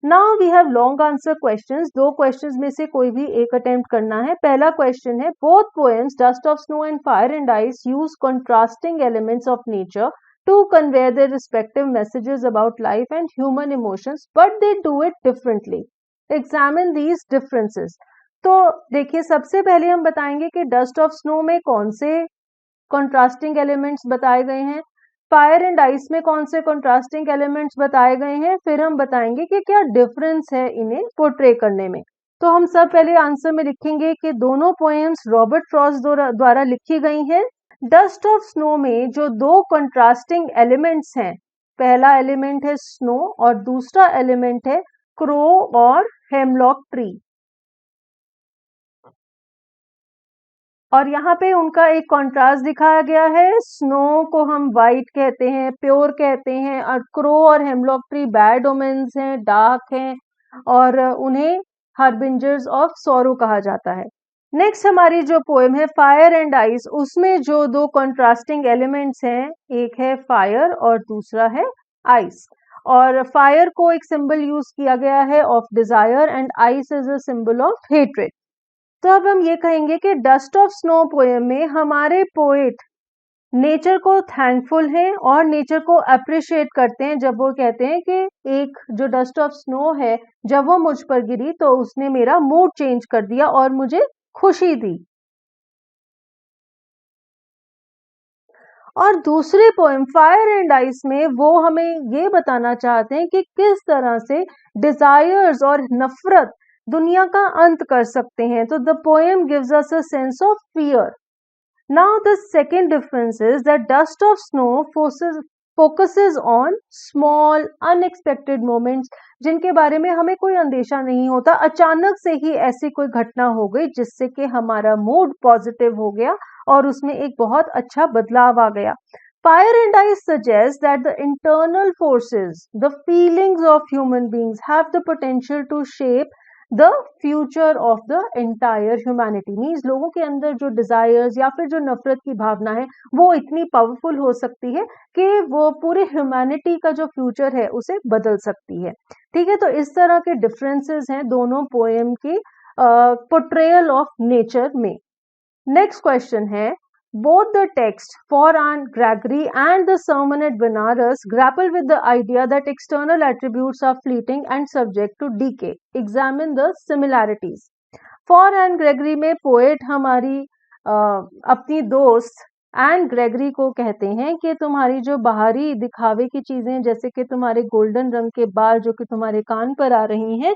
Now we have long answer questions. दो क्वेश्चंस में से कोई भी एक अटेम्प्ट करना है। पहला क्वेश्चन है, both poems dust of snow and fire and ice use contrasting elements of nature to convey their respective messages about life and human emotions, but they do it differently. Examine these differences. तो देखिए, सबसे पहले हम बताएंगे कि dust of snow में कौन से कंट्रास्टिंग एलिमेंट्स बताए गए हैं, फायर एंड आइस में कौन से कंट्रास्टिंग एलिमेंट्स बताए गए हैं, फिर हम बताएंगे कि क्या डिफरेंस है इन्हें पोर्ट्रे करने में। तो हम सब पहले आंसर में लिखेंगे कि दोनों पोएम्स रॉबर्ट फ्रॉस्ट द्वारा लिखी गई हैं। डस्ट ऑफ स्नो में जो दो कंट्रास्टिंग एलिमेंट्स हैं, पहला एलिमेंट है स्नो और दूसरा एलिमेंट है क्रो और हेमलॉक ट्री, और यहाँ पे उनका एक कॉन्ट्रास्ट दिखाया गया है। स्नो को हम वाइट कहते हैं, प्योर कहते हैं, और क्रो और हेमलॉक ट्री बैड ओमेन्स हैं, डार्क हैं, और उन्हें हार्बिंजर्स ऑफ सॉरो कहा जाता है। नेक्स्ट हमारी जो पोएम है फायर एंड आइस, उसमें जो दो कंट्रास्टिंग एलिमेंट्स हैं, एक है फायर और दूसरा है आइस, और फायर को एक सिंबल यूज किया गया है of desire and ice is a symbol of hatred. तो अब हम ये कहेंगे कि डस्ट ऑफ स्नो पोएम में हमारे पोएट नेचर को थैंकफुल हैं और नेचर को अप्रिशिएट करते हैं, जब वो कहते हैं कि एक जो डस्ट ऑफ स्नो है, जब वो मुझ पर गिरी तो उसने मेरा मूड चेंज कर दिया और मुझे खुशी दी। और दूसरी पोएम फायर एंड आइस में वो हमें ये बताना चाहते हैं कि किस तरह से डिजायर्स और नफरत दुनिया का अंत कर सकते हैं। तो the poem gives us a sense of fear. Now the second difference is that dust of snow focuses on small unexpected moments, जिनके बारे में हमें कोई अंदेशा नहीं होता, अचानक से ही ऐसी कोई घटना हो गई जिससे कि हमारा मूड पॉजिटिव हो गया और उसमें एक बहुत अच्छा बदलाव आ गया। Fire and Ice suggests that the internal forces, the feelings of human beings have the potential to shape the future of the entire humanity. Means लोगों के अंदर जो desires या फिर जो नफरत की भावना है, वो इतनी पावरफुल हो सकती है कि वो पूरे ह्यूमैनिटी का जो फ्यूचर है उसे बदल सकती है। ठीक है, तो इस तरह के डिफरेंसेस हैं दोनों पोएम के पोर्ट्रेयल ऑफ नेचर में। नेक्स्ट क्वेश्चन है, both the text for Anne Gregory and the sermon at Benares grapple with the idea that external attributes are fleeting and subject to decay. Examine the similarities. For Anne Gregory में poet हमारी अपनी दोस्त N Gregory को कहते हैं कि तुम्हारी जो बाहरी दिखावे की चीजें, जैसे कि तुम्हारे गोल्डन रंग के बाल जो कि तुम्हारे कान पर आ रही हैं,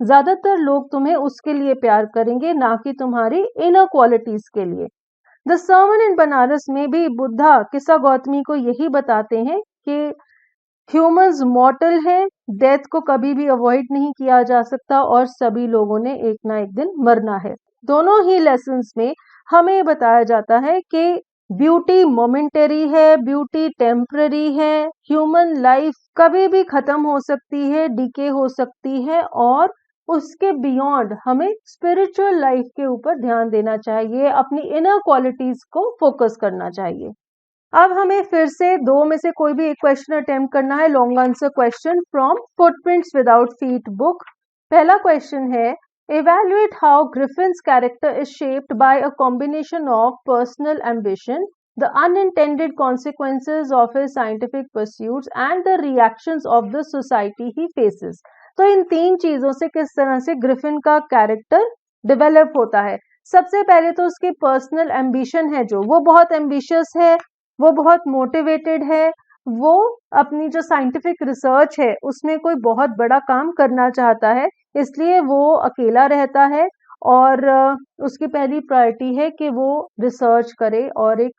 ज्यादातर लोग तुम्हें उसके लिए प्यार करेंगे, ना कि तुम्हारी इनर क्वालिटीज के लिए। द सर्मन इन बनारस में भी बुद्धा किस्सा गौतमी को यही बताते हैं कि ह्यूमंस मॉर्टल हैं, डेथ को कभी भी अवॉइड नहीं किया जा सकता और सभी लोगों ने एक ना एक दिन मरना है। दोनों ही लेसन्स में हमें बताया जाता है कि ब्यूटी मोमेंटरी है, ब्यूटी टेम्पररी है, ह्यूमन लाइफ कभी भी खत्म हो सकती है, डीके हो सकती है, और उसके बियॉन्ड हमें स्पिरिचुअल लाइफ के ऊपर ध्यान देना चाहिए, अपनी इनर क्वालिटीज को फोकस करना चाहिए। अब हमें फिर से दो में से कोई भी एक क्वेश्चन अटेम्प्ट करना है। Long answer question from footprints without feet book. पहला क्वेश्चन है, evaluate how Griffin's character is shaped by a combination of personal ambition, the unintended consequences of his scientific pursuits and the reactions of the society he faces. तो इन तीन चीजों से किस तरह से Griffin का कैरेक्टर डेवलप होता है। सबसे पहले तो उसकी पर्सनल एम्बिशन है, जो वो बहुत एम्बिशियस है, वो बहुत मोटिवेटेड है, वो अपनी जो साइंटिफिक रिसर्च है उसमें कोई बहुत बड़ा काम करना चाहता है, इसलिए वो अकेला रहता है और उसकी पहली प्रायोरिटी है कि वो रिसर्च करे और एक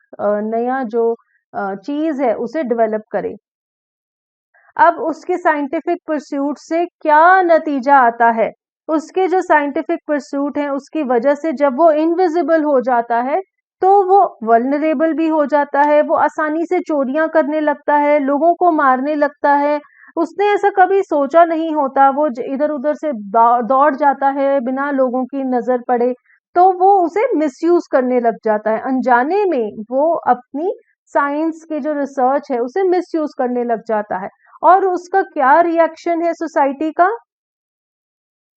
नया जो चीज है उसे डेवलप करे। अब उसकी साइंटिफिक परस्यूट से क्या नतीजा आता है? उसके जो साइंटिफिक परस्यूट है उसकी वजह से जब वो इनविजिबल हो जाता है तो वो वल्नरेबल भी हो जाता है, वो आसानी से चोरियां करने लगता है, लोगों को मारने लगता है। उसने ऐसा कभी सोचा नहीं होता, वो इधर उधर से दौड़ जाता है बिना लोगों की नजर पड़े, तो वो उसे मिसयूज करने लग जाता है। अनजाने में वो अपनी साइंस के जो रिसर्च है उसे मिसयूज करने लग जाता है। और उसका क्या रिएक्शन है सोसाइटी का?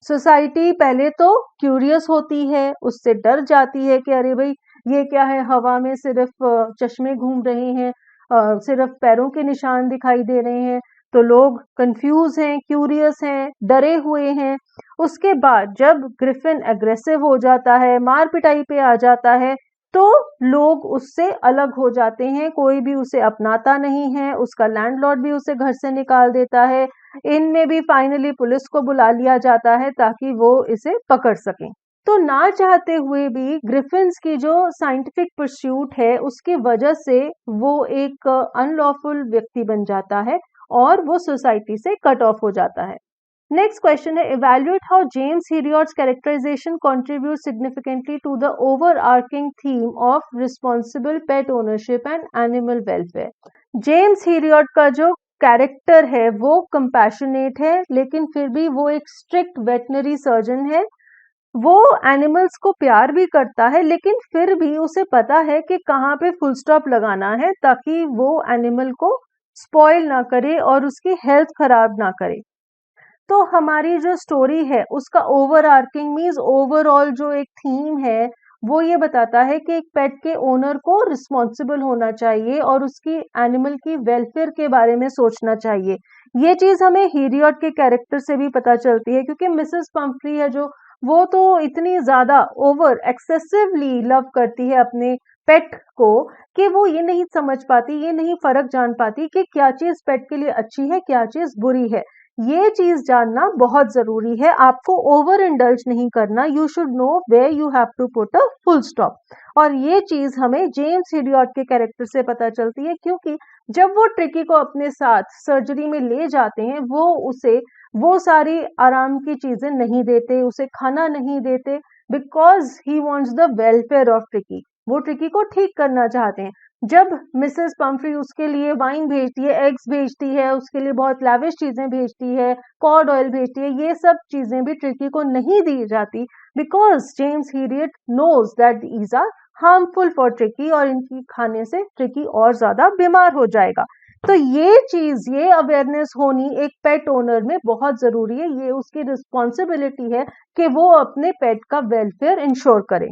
सोसाइटी पहले तो क्यूरियस होती है, उससे डर जाती है कि अरे भाई ये क्या है, हवा में सिर्फ चश्मे घूम रहे हैं, सिर्फ पैरों के निशान दिखाई दे रहे हैं। तो लोग कंफ्यूज हैं, क्यूरियस हैं, डरे हुए हैं। उसके बाद जब ग्रिफिन एग्रेसिव हो जाता है, मार पिटाई पे आ जाता है, तो लोग उससे अलग हो जाते हैं, कोई भी उसे अपनाता नहीं है, उसका लैंडलॉर्ड भी उसे घर से निकाल देता है। इनमें भी फाइनली पुलिस को बुला लिया जाता है ताकि वो इसे पकड़ सकें। तो ना चाहते हुए भी ग्रिफिन्स की जो साइंटिफिक परस्यूट है उसकी वजह से वो एक अनलॉफुल व्यक्ति बन जाता है और वो सोसाइटी से कट ऑफ हो जाता है। नेक्स्ट क्वेश्चन है, evaluate how James Herriot's characterisation contribute significantly to the overarching theme of responsible pet ownership and animal welfare. James Herriot का जो कैरेक्टर है वो कंपैशनेट है, लेकिन फिर भी वो एक स्ट्रिक्ट वेटनरी सर्जन है। वो एनिमल्स को प्यार भी करता है, लेकिन फिर भी उसे पता है कि कहाँ पे फुल स्टॉप लगाना है ताकि वो एनिमल को स्पॉइल ना करे और उसकी हेल्थ खराब ना करे। तो हमारी जो स्टोरी है उसका ओवरआर्किंग मीन्स ओवरऑल जो एक थीम है वो ये बताता है कि एक पेट के ओनर को रिस्पॉन्सिबल होना चाहिए और उसकी एनिमल की वेलफेयर के बारे में सोचना चाहिए। ये चीज हमें हीरियॉट के कैरेक्टर से भी पता चलती है, क्योंकि मिसेस पंफ्री है जो, वो तो इतनी ज्यादा ओवर एक्सेसिवली लव करती है अपने पेट को कि वो ये नहीं समझ पाती, ये नहीं फर्क जान पाती कि क्या चीज पेट के लिए अच्छी है, क्या चीज बुरी है। ये चीज जानना बहुत जरूरी है, आपको ओवर इंडल्ज नहीं करना। You should know where you have to put a full stop. और ये चीज हमें जेम्स हीरियॉट के कैरेक्टर से पता चलती है, क्योंकि जब वो ट्रिकी को अपने साथ सर्जरी में ले जाते हैं वो उसे वो सारी आराम की चीजें नहीं देते, उसे खाना नहीं देते, because he wants the welfare of tricky. वो ट्रिकी को ठीक करना चाहते हैं। जब मिसेस पंफ्री उसके लिए वाइन भेजती है, एग्स भेजती है, उसके लिए बहुत लैविश चीजें भेजती है, कॉड ऑयल भेजती है, ये सब चीजें भी ट्रिकी को नहीं दी जाती, because James Herriot knows that these are harmful for Tricki और इनकी खाने से ट्रिकी और ज्यादा बीमार हो जाएगा। तो ये चीज, ये अवेयरनेस होनी एक पेट ओनर में बहुत जरूरी है। ये उसकी रिस्पॉन्सिबिलिटी है कि वो अपने पेट का वेलफेयर इंश्योर करे।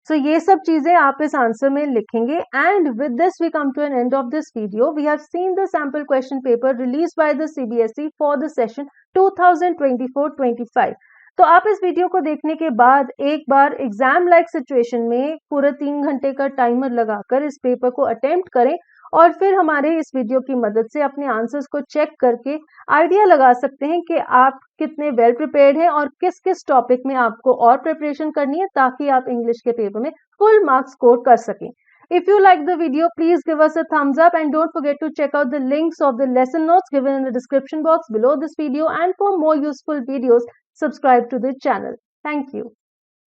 So ये सब चीजें आप इस आंसर में लिखेंगे। And with this we come to an end of this video. We have seen the sample question paper release by the CBSE for the session 2024-25। तो आप इस वीडियो को देखने के बाद एक बार एग्जाम लाइक सिचुएशन में पूरा 3 घंटे का टाइमर लगाकर इस पेपर को अटेम्प्ट करें और फिर हमारे इस वीडियो की मदद से अपने आंसर्स को चेक करके आइडिया लगा सकते हैं कि आप कितने वेल प्रिपेयर्ड हैं और किस किस टॉपिक में आपको और प्रिपरेशन करनी है, ताकि आप इंग्लिश के पेपर में फुल मार्क्स स्कोर कर सकें। If you like the video, please give us a thumbs up and don't forget to check out the links of the lesson notes given in the description box below this video, and for more useful videos, subscribe to the channel. Thank you.